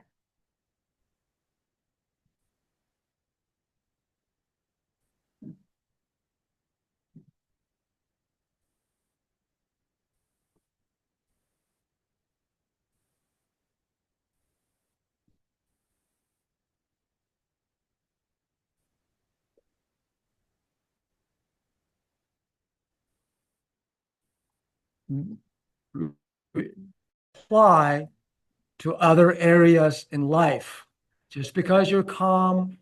apply to other areas in life. Just because you're calm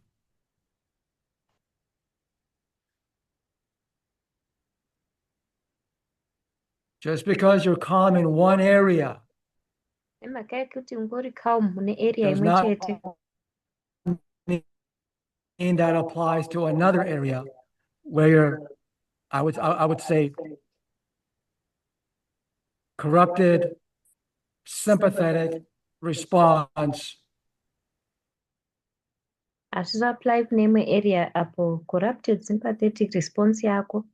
Just because you're calm in one area Emhaka yekuti ungori calm mune area does imwe not chete mean that applies to another area where you're, I would say, corrupted, sympathetic response hazvizoapply kune imwe area apo corrupted sympathetic response yako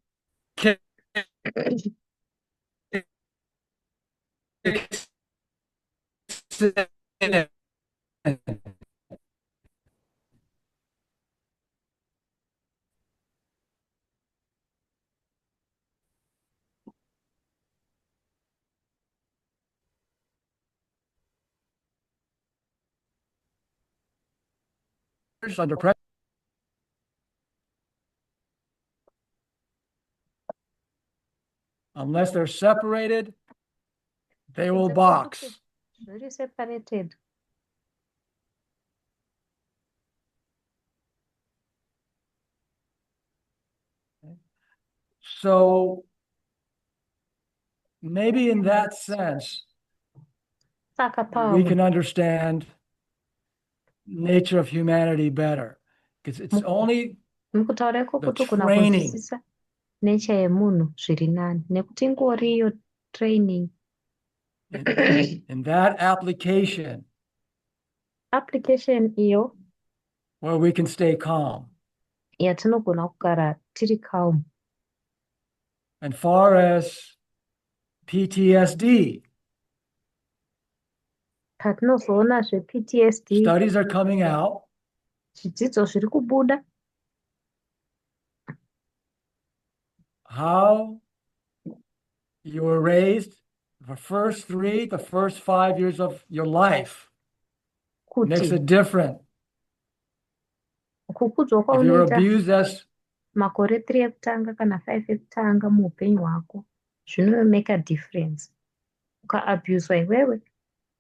under pressure. Unless they're separated, they will box. Very separated. So maybe in that sense, Saka we pamwe can understand nature of humanity better. Because it's only mukutaura ikoko the togona training kunzwisisa nature yemunhu zviri nani nekuti ingoriyo training in that application application iyo where we can stay calm. yatinogona kugara tiri calm. And far as PTSD, Patinozoona zve-PTSD studies are coming out zvidzidzo zviri kubuda how you were raised the first 5 years of your life makes kuti it different. kukudzwa If you were kwaunoita abused as makore 3 ekutanga kana 5 ekutanga muupenyu hwako zvinomake a difference. Ukaabhuswa iwewe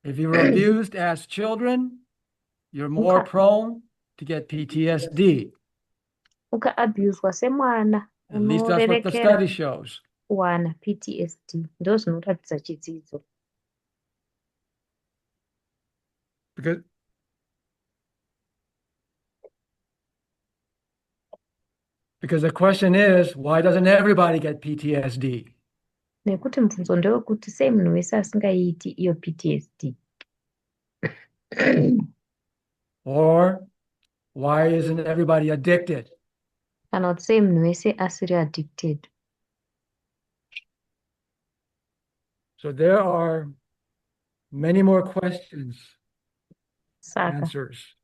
if you were abused as children, you're more prone to get PTSD. ukaabhuswa semwana At least that's what the unorerekera study shows. kuwana PTSD ndo zvinoratidza chidzidzo. Because the question is, why doesn't everybody get PTSD? Nekuti mubvunzo ndewekuti sei munhu wese asingaiiti iyo PTSD. Or why isn't everybody addicted? Kana kuti sei munhu wese asiri addicted. So there are many more questions, Saka answers.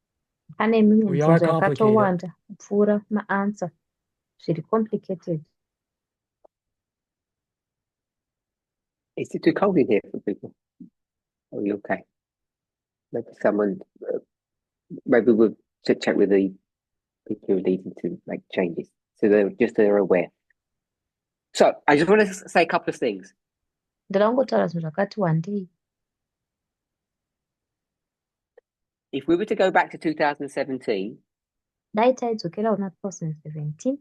pane mimwe We are mibvunzo complicated. yakatowanda kupfuura maanswer zviri complicated. Is it too cold in here for people? Are you okay? Maybe someone, maybe we'll check with the people who are needing to make changes, so they're aware. So I just want to say a couple of things. Ndirangotaura zvinhu zvakati wandei. If we were to go back to 2017, Dai taidzokera kuna 2017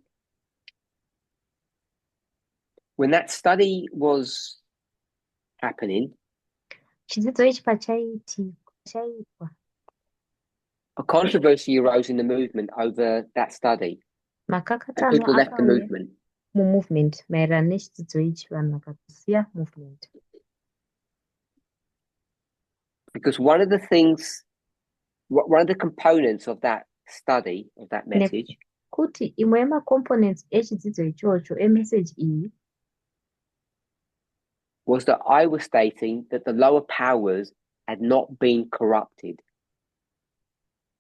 when that study was happening, chidzidzo ichi pachaitwa a controversy arose in the movement over that study, and makakatano people left the akauya movement. mumovement maererano nechidzidzo ichi vanhu vakasiya movement. Because one of the components of that study, of that message, Kuti imwe yemacomponents echidzidzo ichocho emessage iyi was that I was stating that the lower powers had not been corrupted.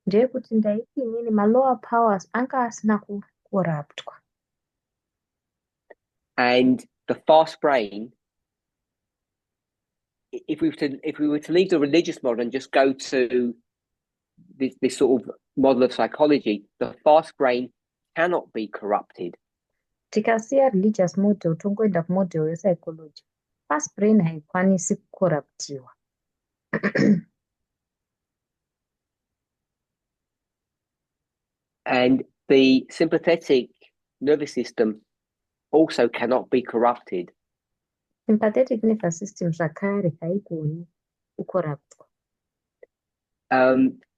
ndeyekuti ndaiti inini malower powers anga asina kuraptwa. And the fast brain, if we were to leave the religious model and just go to this sort of model of psychology, the fast brain cannot be corrupted. Tikasiya religious model tongoenda kumodel yepsychology, fast brain haikwanisi kukoraptiwa. And the sympathetic nervous system also cannot be corrupted. Sympathetic nervous system zvakare haigoni kukoraptwa.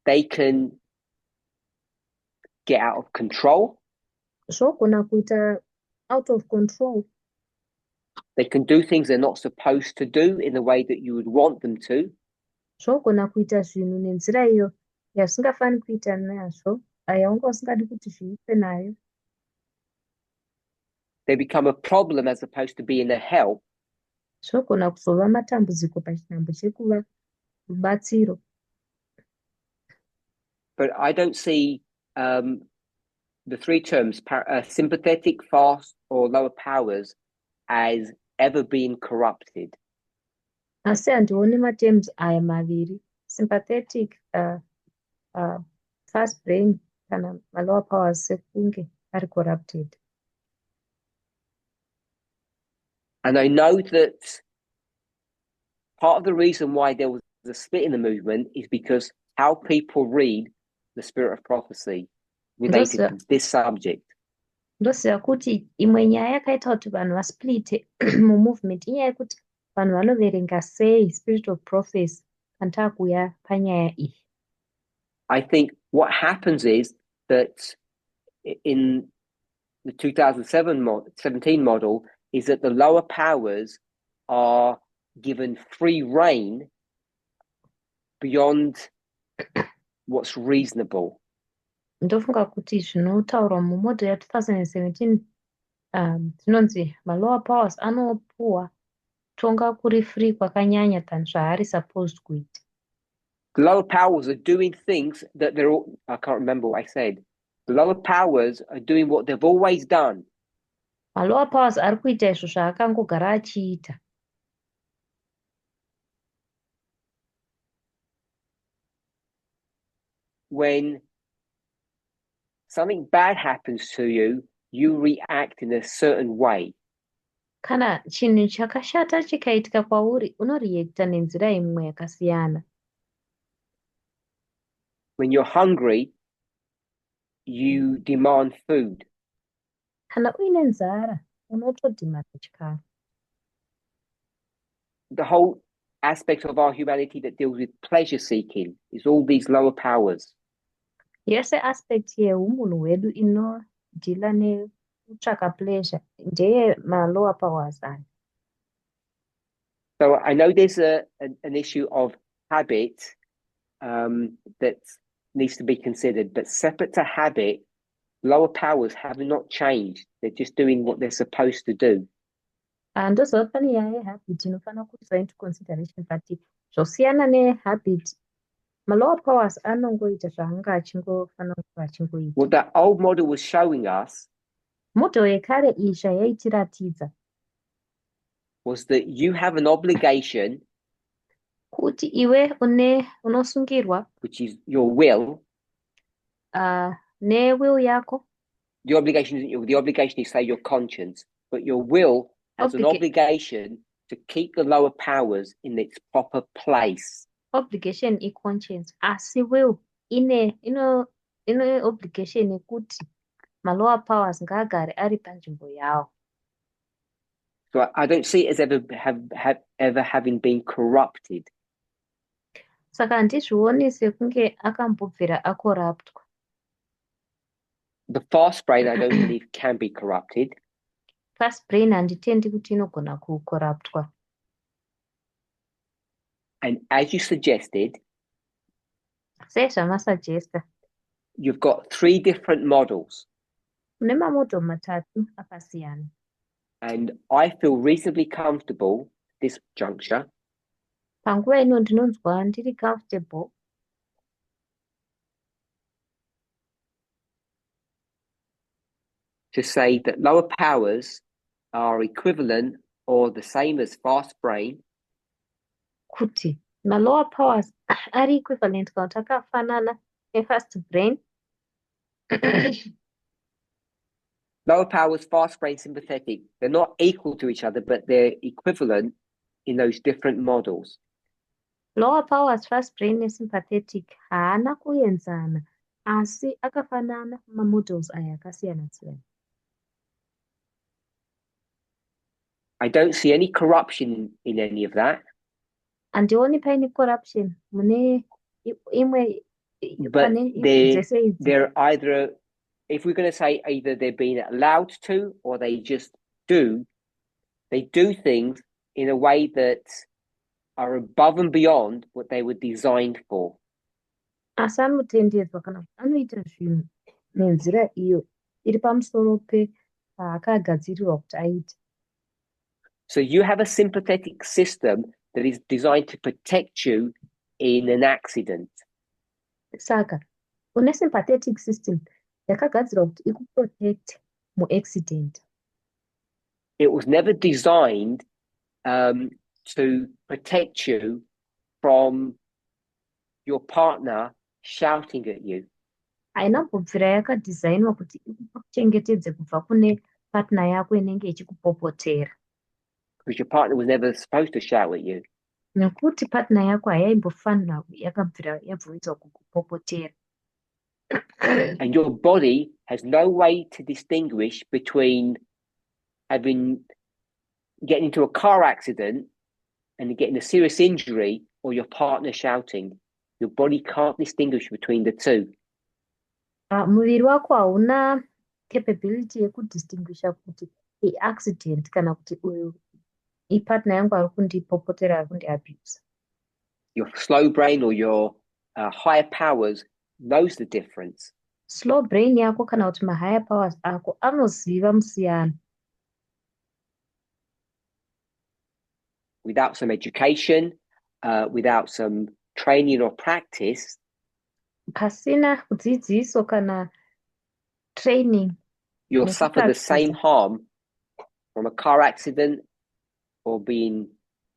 They can get out of control. Zvogona kuita out of control. They can do things they're not supposed to do in the way that you would want them to. Zvogona kuita zvinhu nenzira iyo yazvingafani kuita nazvo, yawanga usingadi kuti zviitwe nayo. They become a problem as opposed to being a help. Zvogona kuzova matambudziko pachinhambo chekuva rubatsiro. But I don't see the three terms, sympathetic, fast, or lower powers, as ever being corrupted. Asi handioni matems aya maviri, sympathetic, fast brain kana lower powers sekunge ari corrupted. And I know that part of the reason why there was a split in the movement is because how people read the spirit of prophecy related to this subject. Ndoziva kuti imwe nyaya yakaita kuti vanhu vasplite mumovement inyaya yekuti vanhu vanoverenga sei spirit of prophecy kana takuya panyaya iyi. I think what happens is that in the 2017 model is that the lower powers are given free rein beyond what's reasonable. Ndofunga kuti zvinotaurwa mumodho ya2017 zvinonzi malower powers anopuwa tonga kuri free kwakanyanya than zvaari supposed kuita. The lower powers are doing things that they're all, I can't remember what I said. The lower powers are doing what they've always done. Malower powers ari kuita izvo zvaakangogara achiita. When something bad happens to you, you react in a certain way. Kana chinhu chakashata chikaitika kwauri, unoreacta nenzira imwe yakasiyana. When you're hungry, you demand food. Kana uine nzara, unotodhimanda chikafu. The whole aspect of our humanity that deals with pleasure seeking is all these lower powers. Yese aspect yehumunhu hwedu inodhila nekutsvaka pleasure ndeye malower powers aya. So I know there's an issue of habit that needs to be considered, but separate to habit, lower powers have not changed. They're just doing what they're supposed to do. Ndoziva pane nyaya yehabit inofanira kuiswa into consideration, but zvosiyana nehabit, malower powers anongoita zvaanga achingofanira kuva achingoita. What that old model was showing us Model yekare iyi zvayaitiratidza was that you have an obligation, kuti iwe unosungirwa which is your will. newill yako. The obligation is, say, your conscience, but your will has an obligation to keep the lower powers in its proper place. Obligation i-conscience, asi will ine obligation yekuti malower powers ngaagare ari panzvimbo yawo. So I don't see it as ever having been corrupted. Saka handizvioni sekunge akambobvira akoraptwa. The fast brain, I don't believe, can be corrupted. Fast brain handitendi kuti inogona kukoraptwa. And as you suggested, sezvamasugesta, you've got 3 different models. Mune mamodho matatu akasiyana. And I feel reasonably comfortable at this juncture Panguva ino ndinonzwa ndiri comfortable to say that lower powers are equivalent or the same as fast brain. kuti malower powers ari equivalent kana kuti akafanana nefast brain. Lower powers, fast brain, sympathetic, they're not equal to each other, but they're equivalent in those different models. Lower powers, fast brain nesympathetic haana kuenzana, asi akafanana mamodels aya akasiyana siyana. I don't see any corruption in any of that. Handioni paine corruption mune imwe But pane izvi dzese idzi. they're either, if we're going to say either they're being allowed to or they just do, they do things in a way that are above and beyond what they were designed for. Asi anotendedzwa kana kuti anoita zvinhu nenzira iyo iri pamusoro paakagadzirirwa kuti aite. So you have a sympathetic system that is designed to protect you in an accident. Saka une sympathetic system yakagadzirwa kuti ikuprotect muaccident. It was never designed to protect you from your partner shouting at you. Haina kubvira yakadhizainwa kuti ikuchengetedze kubva kune partner yako inenge ichikupopotera. Because your partner was never supposed to shout at you. Nekuti partner yako hayaimbofanira yakabvira yabvumidzwa kukupopotera. And your body has no way to distinguish between getting into a car accident and getting a serious injury or your partner shouting. Your body can't distinguish between the two. Muviri wako hauna capability yekudistinguisha kuti accident kana kuti uyu ipartner yangu ari kundipopotera ari kundiabuse. Your slow brain or your higher powers knows the difference. Slow brain yako kana kuti mahigher powers ako anoziva musiyano. Without some education, without some training or practice, Pasina dzidziso kana training, you'll suffer the same harm from a car accident or being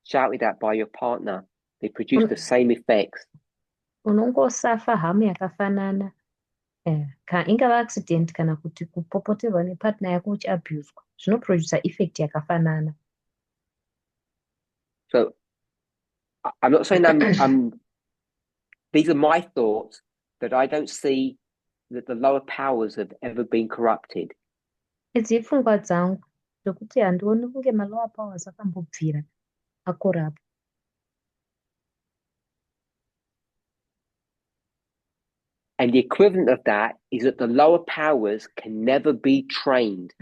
shouted at by your partner. They produce the same effects. unongosafa hamu yakafanana. Ingava accident kana kuti kupopoterwa nepartner yako uchiabuswa zvinoprodusa effect yakafanana. So I'm not saying these are my thoughts, that I don't see that the lower powers have ever been corrupted. Idzi ipfungwa dzangu zvokuti handioni kunge malower powers akambobvira akorapa. And the equivalent of that is that the lower powers can never be trained.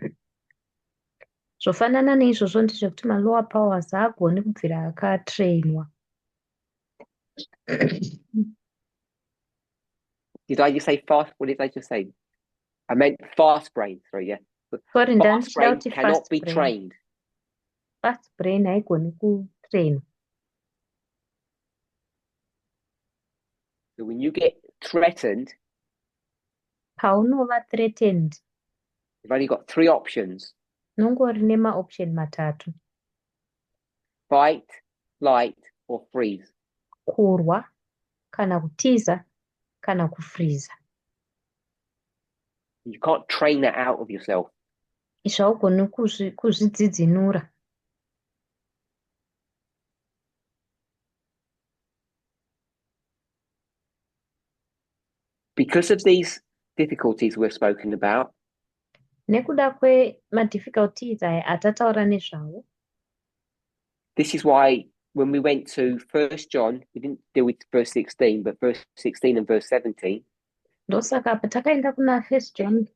Zvofanana neizvozvo ndezvekuti malower powers haagoni kubvira akatrainwa. Did I just say fast? What did I just say? I meant fast brain, sorry, yeah. But Sorry, fast brain ndandichida kuti cannot fast be brain. trained. Fast brain haigoni kutrainwa. So when you get threatened, Paunova threatened, you've only got three options: nongori nemaoption matatu: fight, flight, or freeze. kurwa, kana kutiza, kana kufriza. You can't train that out of yourself. Izvi haugoni kuzvidzidzinura. Because of these difficulties we've spoken about, Nekuda kwemadifficulties aya atataura nezvawo, this is why when we went to 1 John, we didn't deal with verse 16, but verse 16 and verse 17, ndosaka patakaenda kuna 1 John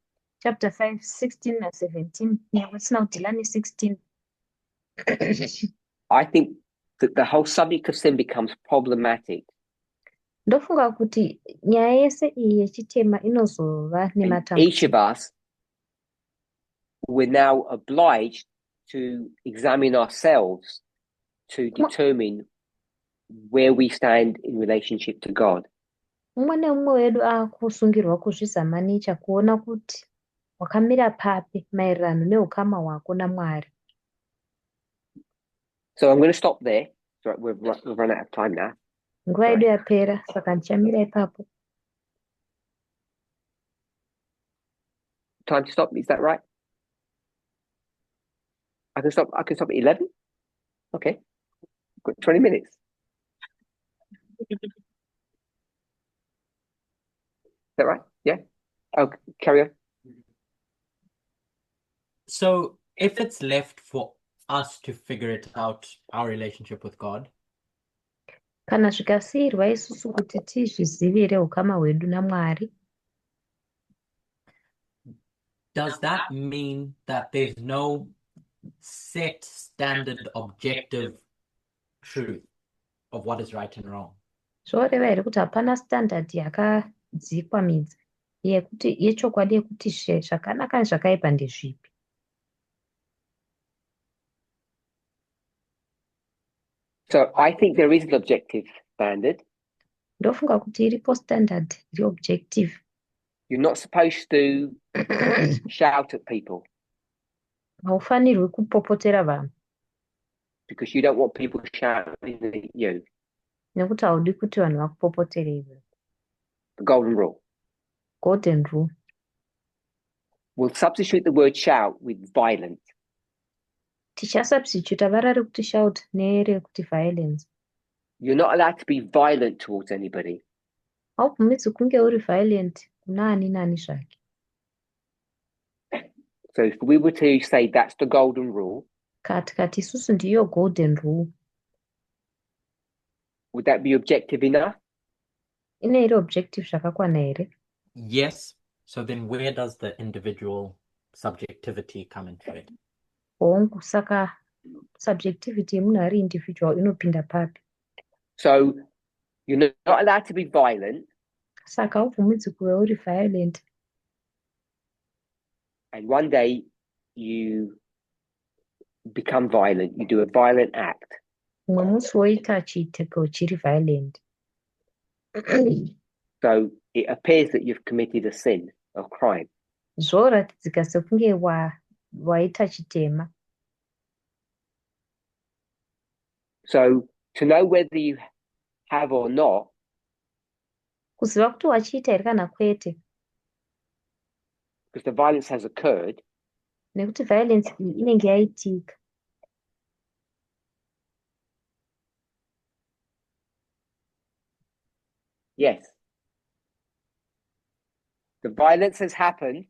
chapter 5, 16 na 17, nyangwe tisina kudhila ne16. I think that the whole subject of sin becomes problematic. Ndofunga kuti nyaya yese iyi yechitema inozova And each nematambudziko. of us, we're now obliged to examine ourselves to determine where we stand in relationship to God. Umwe neumwe wedu akusungirwa kuzvizamanicha kuona kuti wakamira papi maererano neukama hwako naMwari. So I'm going to stop there. So we've run out of time now. Nguva yedu yapera, saka ndichamira ipapo. Time to stop, is that right? I can stop at 11? Okay. Got 20 minutes. Is that right? Yeah. Oh, carry on. So if it's left for us to figure it out, our relationship with God? Kana zvikasiyirwa isusu kuti tizvizivire ukama hwedu naMwari, Does that mean that there's no set standard objective truth of what is right and wrong? zvoreva here kuti hapana standard yakadzikwamidza yechokwadi yekuti zvakanaka nezvakaipa ndezvipi? So I think there is an objective standard. Ndofunga kuti iripo standard iri objective. You're not supposed to shout at people Haufanirwi kupopotera vanhu because you don't want people shouting at you. nekuti haudi kuti vanhu vakupopotere iwe. The golden rule. Golden rule. We'll substitute the word shout with violent. Tichasubstituta vara rekuti shout nerekuti violence. You're not allowed to be violent towards anybody. Haubvumidzwi kunge uri violent kuna ani nani zvake. So if we were to say that's the golden rule, Tikati isusu ndiyo golden rule, would that be objective enough? ine iri objective zvakakwana here? Yes. So then where does the individual subjectivity come into it? Hongu, saka subjectivity yemunhu ari individual inopinda papi? So you're not allowed to be violent, Saka haubvumidzwi kuve uri violent, and one day you become violent, you do a violent act. umwe musi woita chiitiko chiri violent. So it appears that you've committed a sin, a crime. Zvoratidzika sekunge waita chitema. So to know whether you have or not, Kuziva kuti wachiita here kana kwete, because the violence has occurred, nekuti violence iyi inenge yaitika. yes. The violence has happened,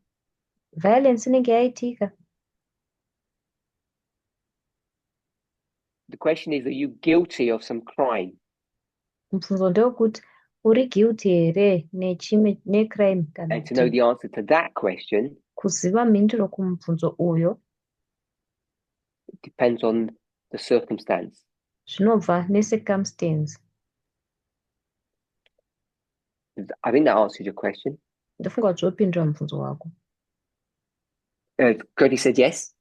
Violence inenge yaitika. the question is, are you guilty of some crime? Mubvunzo ndewekuti uri guilty here necrime kana And to know kuti the answer to that question kuziva mhinduro kumubvunzo uyo depends on the circumstance. zvinobva necircumstance. I think that answers your question. Ndofunga kuti zvopindura mubvunzo wako. Cody said yes.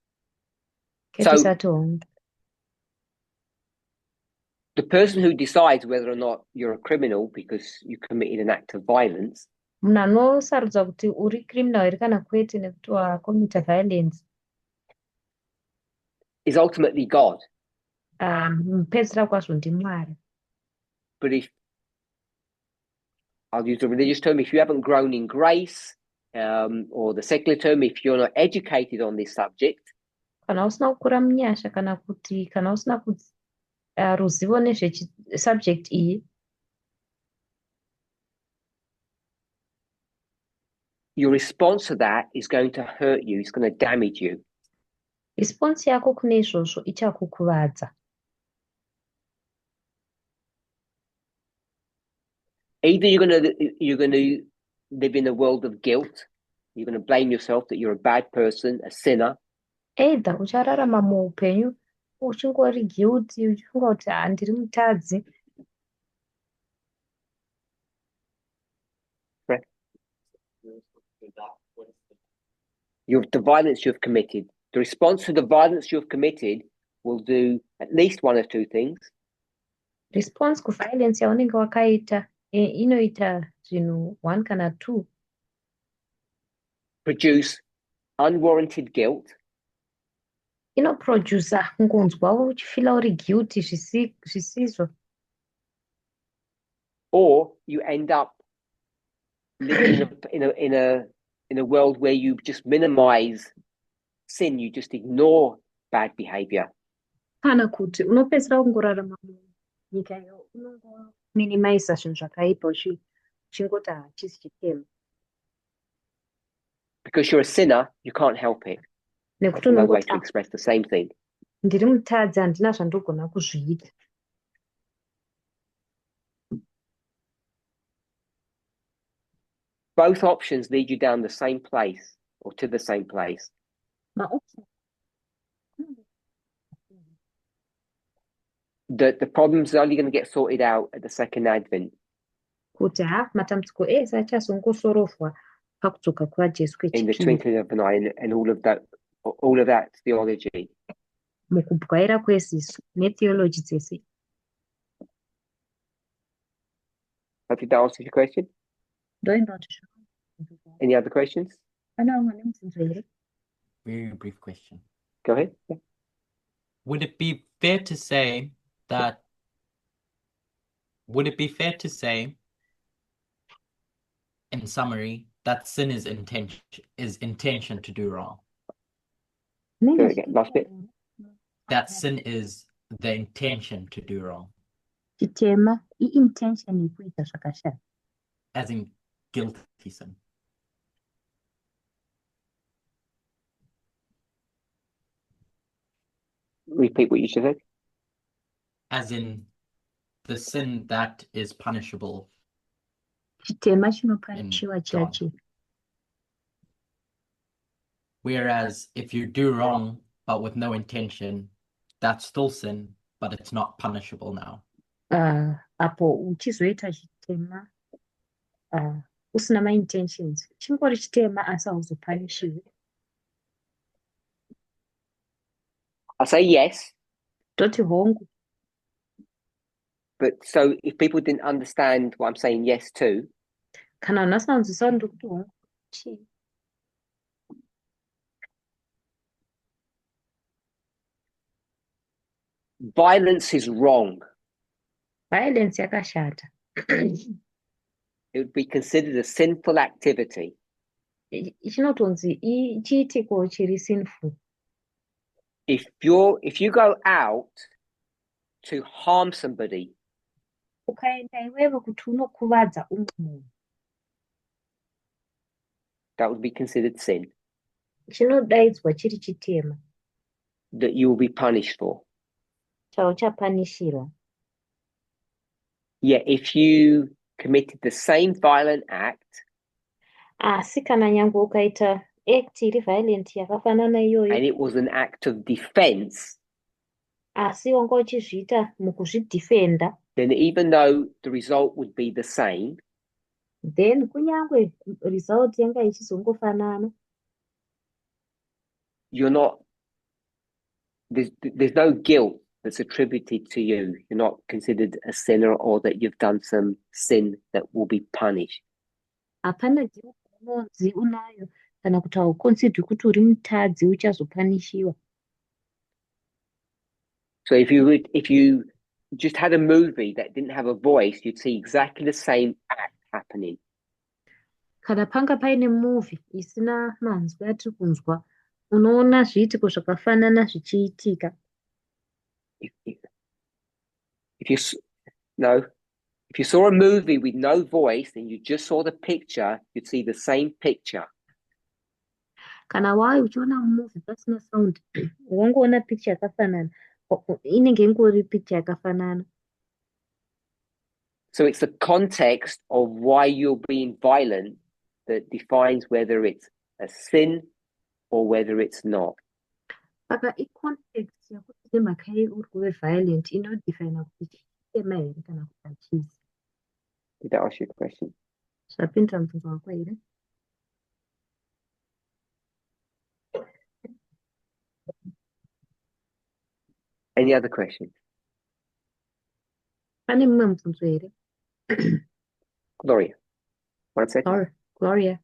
Ketisati hongu. The person who decides whether or not you're a criminal because you committed an act of violence Munhu anosarudza kuti uri criminal here kana kwete nekuti wakomita violence is ultimately God. mupedzisira kwazvo ndiMwari. But if I'll use the religious term, if you haven't grown in grace, or the secular term, if you're not educated on this subject, Kana usina kukura munyasha kana usina ruzivo nezvesubject iyi, your response to that is going to hurt you, it's going to damage you. response yako kune izvozvo ichakukuvadza. Either you're going to live in a world of guilt, you're going to blame yourself that you're a bad person, a sinner, Either uchararama muupenyu uchingori guilty, uchifunga kuti ndiri mutadzi, the violence you've committed. The response to the violence you've committed will do at least one of two things. response kuviolence yaunenge wakaita inoita zvinhu 1 kana 2. Produce unwarranted guilt, Inoprodusa kungonzwa uchifila uri guilty zvisizvo, or you end up living in a world where you just minimize sin, you just ignore bad behavior. kana kuti unopedzisira kungorarama munyika iyo unongominimiza zvinhu zvakaipa uchingoti hachisi chitema, Because you're a sinner, you can't help it. nekuti That's another way unongoti to express the same thing. ndiri mutadzi handina zvandogona kuzviita. Both options lead you down the same place or to the same place. Maoption The problem's only going to get sorted out at the second advent kuti matambudziko ese achazongosorovhwa pakudzoka kwaJesu in the kwechipiri twinkling of an eye and all of that theology. mukubwaira kweziso netheology dzese. Hopefully that answers your question. Ndoenda kuti Any other questions? pana umwe nemubvunzo here? Very brief question. Go ahead. Yeah. Would it be fair to say that in summary that sin is intention to do wrong? Say it again, last bit. That sin is the intention to do wrong, chitema intention yekuita zvakashata, as in guilty sin. Repeat what you just said. As in the sin that is punishable. chitema chinopanishiwa chacho. Whereas if you do wrong but with no intention, that's still sin, but it's not punishable now. Apo uchizoita chitema usina ma-intentions chingori chitema asi hauzopanishiwi. I say yes, Toti hongu, but so if people didn't understand what I'm saying yes to, kana unasanzwisa ndokuti hongu chii. violence is wrong. Violence yakashata. It would be considered a sinful activity. Chinotonzi chiitiko chiri sinful. If you go out to harm somebody, Ukaenda iwewe kuti unokuvadza umwe munhu, that would be considered sin chinodaidzwa chiri chitema that you will be punished for. chauchapanishirwa. Yet if you committed the same violent act Asi kana nyangwe ukaita act iri violent yakafanana iyoyo, and it was an act of defense, asi wanga uchizviita mukuzvidhifenda, then even though the result would be the same, then kunyangwe result yanga ichizongofanana, you're not, there's no guilt that's attributed to you. You're not considered a sinner or that you've done some sin that will be punished. hapana guilt unonzi unayo kana kuti hauconsider kuti uri mutadzi uchazopanishiwa. So if you just had a movie that didn't have a voice, you'd see exactly the same act happening. Kana panga paine movie isina manzwi atiri kunzwa, unoona zviitiko zvakafanana zvichiitika. If you saw a movie with no voice and you just saw the picture, you'd see the same picture. Kana wai uchiona movie pasina sound, wangoona picture yakafanana, inenge ingori picture yakafanana. So it's the context of why you're being violent that defines whether it's a sin or whether it's not. Saka i-context yakuti nemhaka yei uri kuve violent inodefina kuti chitema here kana kuti hachizi. Did that answer your question? Zvapindura mubvunzo wako here? Any other questions? Pane mumwe mubvunzo here? Gloria, one second. Gloria.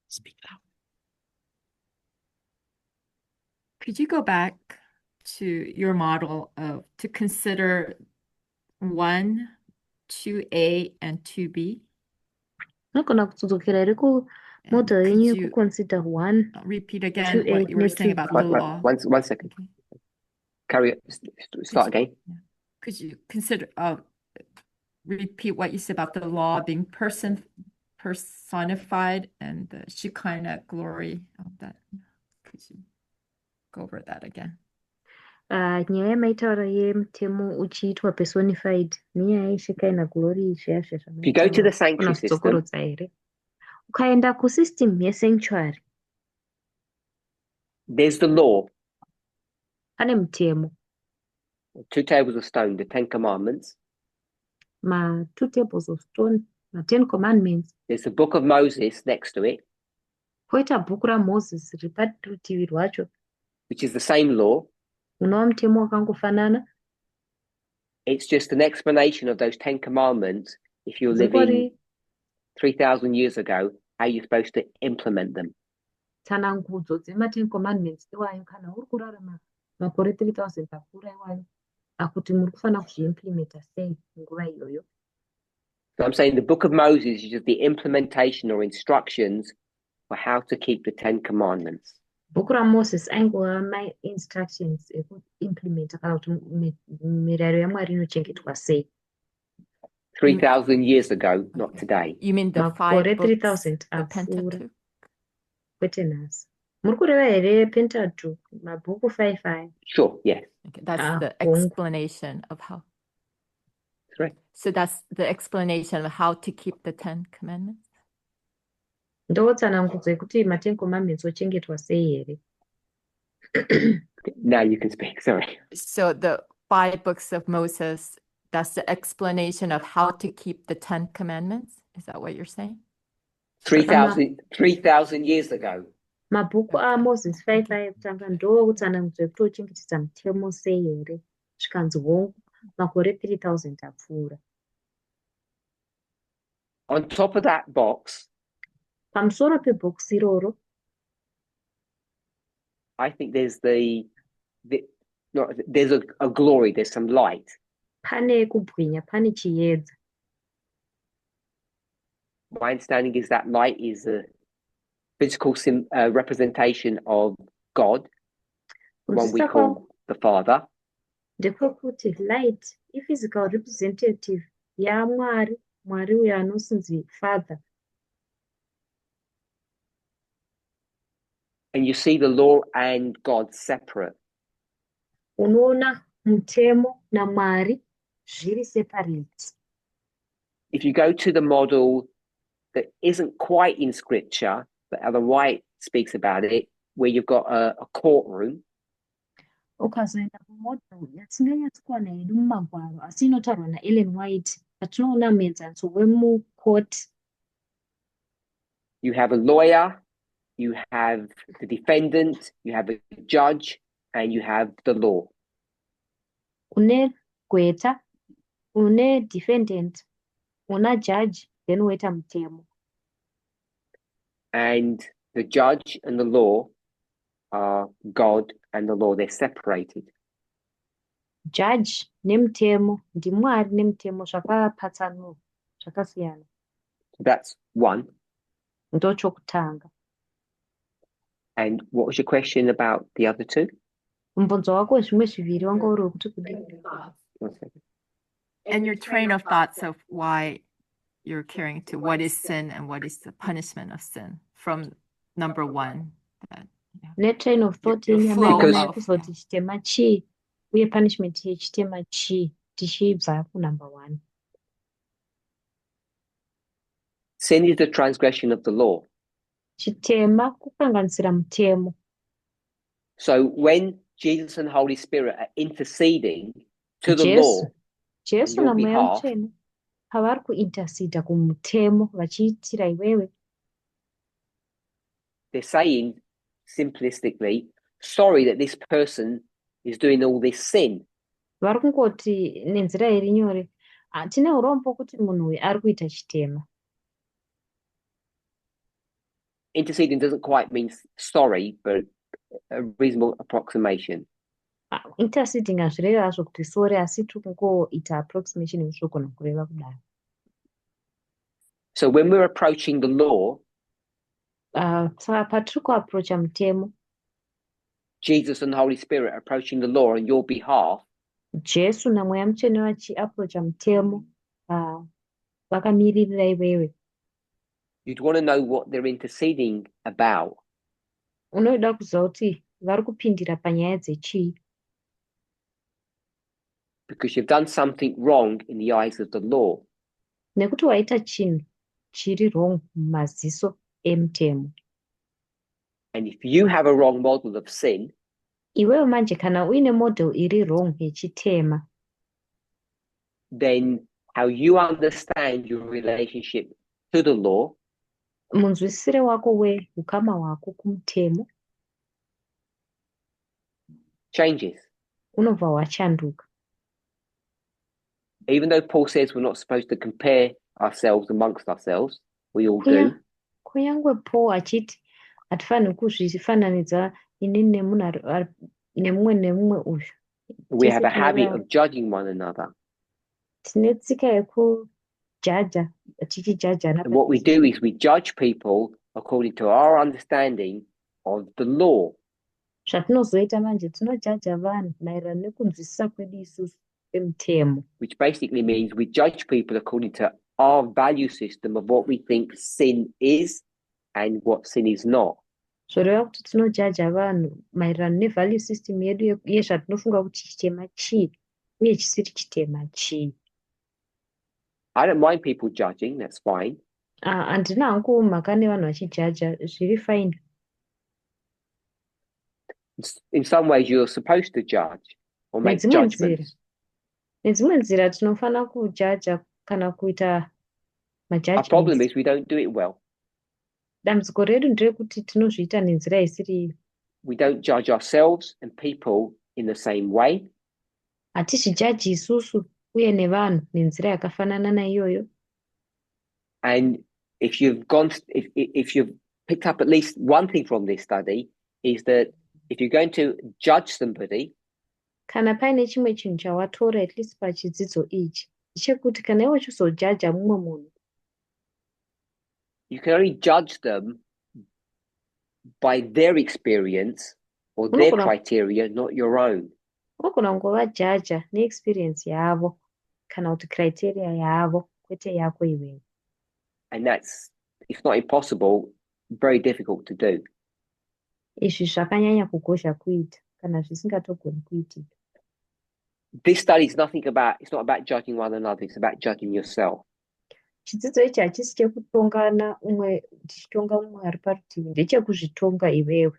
Speak loud. Could you go back to your model to consider 1, 2A, and 2B? Nogona kudzokera here kumodel could yenyu you yekuconsider 1, repeat again 2A, what you were saying about the One, law? one second. Okay. Carry on. Start again. Could you consider repeat what you said about the law being personified and the Shekinah glory of that? Could you go over that again. Nyaya yamaitaura yemutemo uchiitwa personified nenyaya yeshekina glory zviyazvo If you go to the zvamaitaura sanctuary una system, kudzokorodza here. Ukaenda kusystem yesanctuary there's the law, pane mutemo, 2 tables of stone, the 10 commandments. 2 tables of stone, 10 commandments. There's the book of Moses next to it, Poita bhuku raMoses riri parutivi rwacho, which is the same law. unova mutemo wakangofanana. It's just an explanation of those 10 commandments. If you're living Dzingori 3,000 years ago, how you're supposed to implement them. tsanangudzo dzema10 commandments iwayo kana uri kurarama makore 3000 apfuura iwayo akuti muri kufanira kuzviimplementa sei munguva iyoyo. So I'm saying the book of Moses is just the implementation or instructions for how to keep the 10 commandments. Bhuku raMoses aingova ma-instructions ekuimplementa kana kuti mirayiro yaMwari inochengetwa sei. 3,000 years ago, not today. You mean the Makore 5 books, 3000 the apfuura Pentateuch? kwete nhasi. Muri kureva here Pentateuch mabhuku 5 aya? Sure, yes. Okay, that's the hongu. explanation of how. Correct. So that's the explanation of how to keep the 10 commandments. Ndotsanangudzo yekuti ma10 commandments ochengetwa sei here. Now you can speak, sorry. So the 5 books of Moses, that's the explanation of how to keep the 10 commandments? Is that what you're saying? 3,000 years ago. Mabhuku aMoses 5 aya kutanga ndokutsanangudzo yekuti ochengetedza mutemo sei here. Zvikanzi hongu makore 3000 apfuura. On top of that box, Pamusoro pebhokisi iroro I think there's there's a glory, there's some light. pane kubwinya, pane chiedza. My understanding is that light is a physical representation of God, the one we Kunzwisisa call the Father. ndepekuti light i-physical representative yaMwari, Mwari uyo anosinzi Father. And you see the law and God separate. Unoona mutemo naMwari zviri separate. If you go to the model that isn't quite in scripture, but Ellen White speaks about it, where you've got a courtroom. Ukazoenda kumodel yatisinganyatsokuwana hedu mumagwaro asi inotaurwa naEllen White patinoona muenzaniso wemukoti. You have a lawyer, you have the defendant, you have a judge, and you have the law. Une gweta, une defendant, una judge, then woita mutemo. And the judge and the law are God and the law, they're separated. Judge nemutemo ndiMwari nemutemo zvakapatsanurwa, zvakasiyana. So that's one. Ndochokutanga. And what was your question about the other two? Mubvunzo wako wezvimwe zviviri wanga uri wekuti kudini? 1 second. And your train of thoughts of why you're carrying to what is sin and what is the punishment of sin from number 1. Netrain of thought Your yenyama flow yedu of- kuzoti chitema chii uye punishment yechitema chii tichibva kunumber 1. Sin is the transgression of the law. Chitema kukanganisira mutemo. So when Jesus and Holy Spirit are interceding to the law, Jesu on your namweya behalf, mutsvene pavari kuinterceda kumutemo vachiitira iwewe, they're saying simplistically, sorry that this person is doing all this sin. vari kungoti nenzira iri nyore, tine urombo kuti munhu uyu ari kuita chitema. Interceding doesn't quite mean sorry, but a reasonable approximation. Interceding hazvirevi hazvo kuti sori asi tiri kungoita approximation yezvinogona kureva kudaro. So when we're approaching the law, Saka patiri kuaprocha mutemo, Jesus and the Holy Spirit are approaching the law on your behalf, Jesu namweya mutsvene vachiaprocha mutemo vakamiririra iwewe. you'd want to know what they're interceding about. Unoda kuziva kuti vari kupindira panyaya dzechii. Because you've done something wrong in the eyes of the law. Nekuti waita chinhu chiri wrong mumaziso emutemo. And if you have a wrong model of sin, Iwewe manje kana uine model iri wrong yechitema, then how you understand your relationship to the law munzwisisire wako weukama hwako kumutemo changes. unobva hwachanduka. Even though Paul says we're not supposed to compare ourselves amongst ourselves, we all do. Kunyangwe Paul achiti hatifaniri kuzvifananidza inini nemunhu nemumwe nemumwe uyu. We have a habit of judging one another. Tine tsika yekujaja, tichijajana. And what we do is we judge people according to our understanding of the law. Zvatinozoita manje tinojaja vanhu maererano nekunzwisisa kwedu isusu emutemo. Which basically means we judge people according to our value system of what we think sin is and what sin is not. Zvoreva kuti tinojaja vanhu maererano nevalue system yedu yezvatinofunga kuti chitema chii uye chisiri chitema chii. I don't mind people judging, that's fine. Handina hangu mhaka nevanhu vachijaja, zviri fine. In some ways you're supposed to judge or make judgments. Nedzimwe nzira tinofana kujaja kana kuita Our problem is we don't do it well. Dambudziko redu nderekuti tinozviita nenzira isiri. We don't judge ourselves and people in the same way. Hatizvijaji isusu uye nevanhu nenzira yakafanana naiyoyo. And if you've picked up at least one thing from this study, is that if you're going to judge somebody, kana paine chimwe chinhu chawatora at least pachidzidzo ichi, chekuti kana iwe chizojaja mumwe munhu, you can only judge them by their experience or their criteria, not your own. Unogona kungovajaja neexperience yavo kana kuti criteria yavo kwete yako iwewe. And it's not impossible, very difficult to do. Izvi zvakanyanya kugozha kuita kana zvisingatogoni kuitika. This study is it's not about judging one another, it's about judging yourself. Chidzidzo ichi hachisi chekutongana umwe tichitonga umwe ari parutivi, ndechekuzvitonga iwewe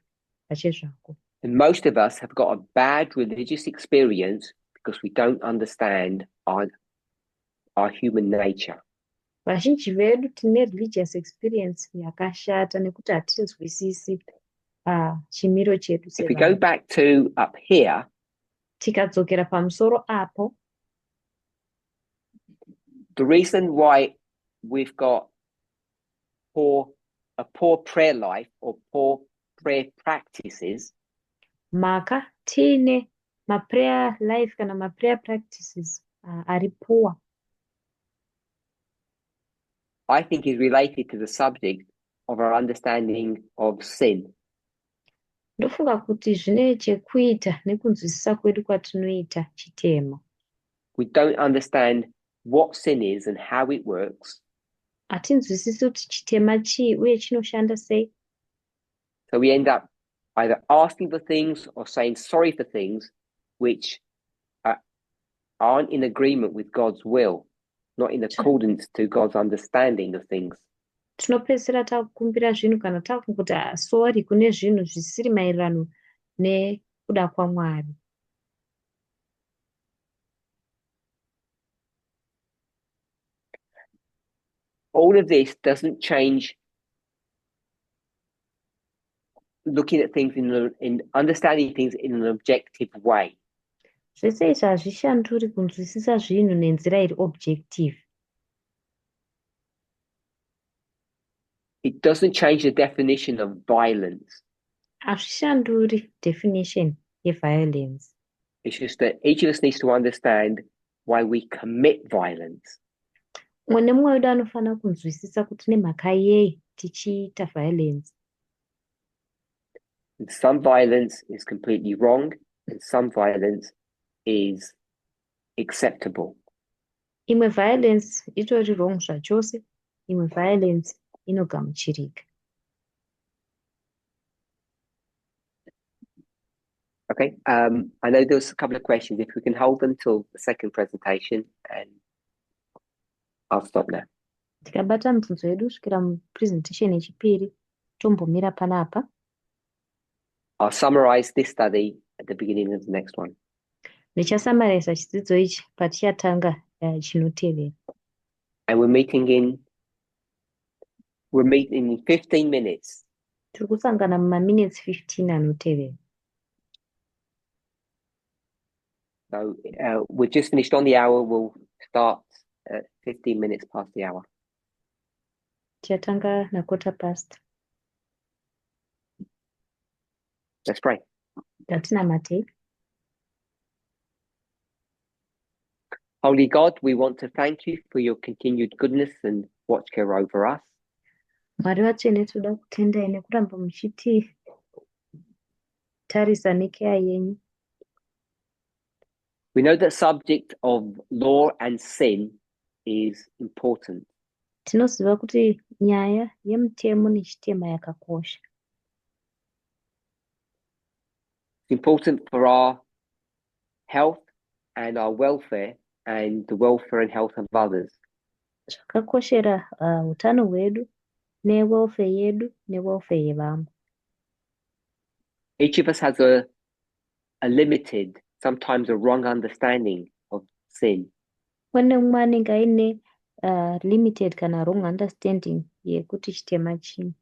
pachezvako. And most of us have got a bad religious experience because we don't understand our human nature. Vazhinji vedu tine religious experience yakashata nekuti hatinzwisisi chimiro chedu sevanhu. If we go back to up here, tikadzokera pamusoro apo, the reason why we've got a poor prayer life or poor prayer practices, maka tine maprayer life kana maprayer practices ari poor, I think is related to the subject of our understanding of sin. Ndofunga kuti zvine chekuita nekunzwisisa kwedu kwatinoita chitema. We don't understand what sin is and how it works. Hatinzwisisi kuti chitema chii uye chinoshanda sei. So we end up either asking for things or saying sorry for things which aren't in agreement with God's will, not in accordance to God's understanding of things. Tinopedzisira takukumbira zvinhu kana takunguti sorry kune zvinhu zvisiri maererano nekuda kwaMwari. All of this doesn't change looking at things in understanding things in an objective way. Zvese izvi hazvishanduri kunzwisisa zvinhu nenzira iri objective. It doesn't change the definition of violence. Hazvishanduri definition yeviolence. It's just that each of us needs to understand why we commit violence. Umwe nemumwe wedu anofanira kunzwisisa kuti nemhaka yei tichiita violence. And some violence is completely wrong and some violence is acceptable. Imwe violence itori wrong zvachose, imwe violence inogamuchirika. Okay. I know there's a couple of questions. If we can hold them till the second presentation, and I'll stop now. Tikabata mibvunzo yedu kusvikira mupresentation yechipiri, tombomira panapa. I'll summarize this study at the beginning of the next one. Ndichasamarisa chidzidzo ichi patichatanga chinotevera. And we're meeting in 15 minutes. Tiri kusangana mumaminutes 15 anotevera. So we're just finished on the hour. We'll start at 15 minutes past the hour. Tichatanga na 15:15. Let's pray. Ngatinamate. Holy God, we want to thank you for your continued goodness and watch care over us. Mwari vatsvene, toda kutendai nekuramba muchititarisa nekeya yenyu. We know the subject of law and sin is important. Tinoziva kuti nyaya yemutemo nechitema yakakosha. It's important for our health and our welfare and the welfare and health of others. Zvakakoshera utano hwedu newelfare yedu newelfare yevamwe. Each of us has a limited, sometimes a wrong understanding of sin. Mune mumwe anenge aine limited kana wrong understanding yekuti chitema chini.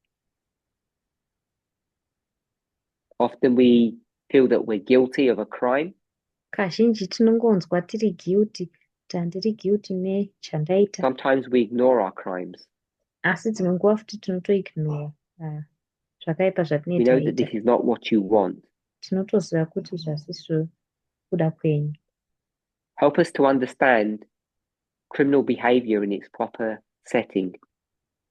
Often we feel that we're guilty of a crime. Kazhinji tinongonzwa tiri guilty, kuti handiri guilty nechandaita. Sometimes we ignore our crimes. Asi dzimwe nguva futi tinotoignora zvakaipa We zvatinenge know that taita. this is not what you want. Tinotoziva kuti zvasizvo kuda kwenyu. Help us to understand criminal behavior in its proper setting.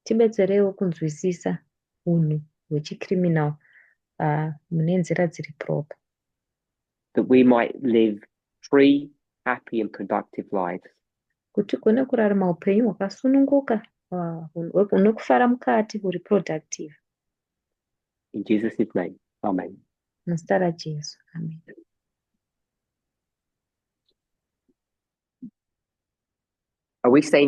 Tibetserewo kunzwisisa unhu hwechicriminal mune nzira dziri proper. That we might live free, happy and productive lives. Kuti tigone kurarama upenyu hwakasununguka hunokufara mukati huri productive. In Jesus' name, amen. Muzita raJesu, amen. Are we staying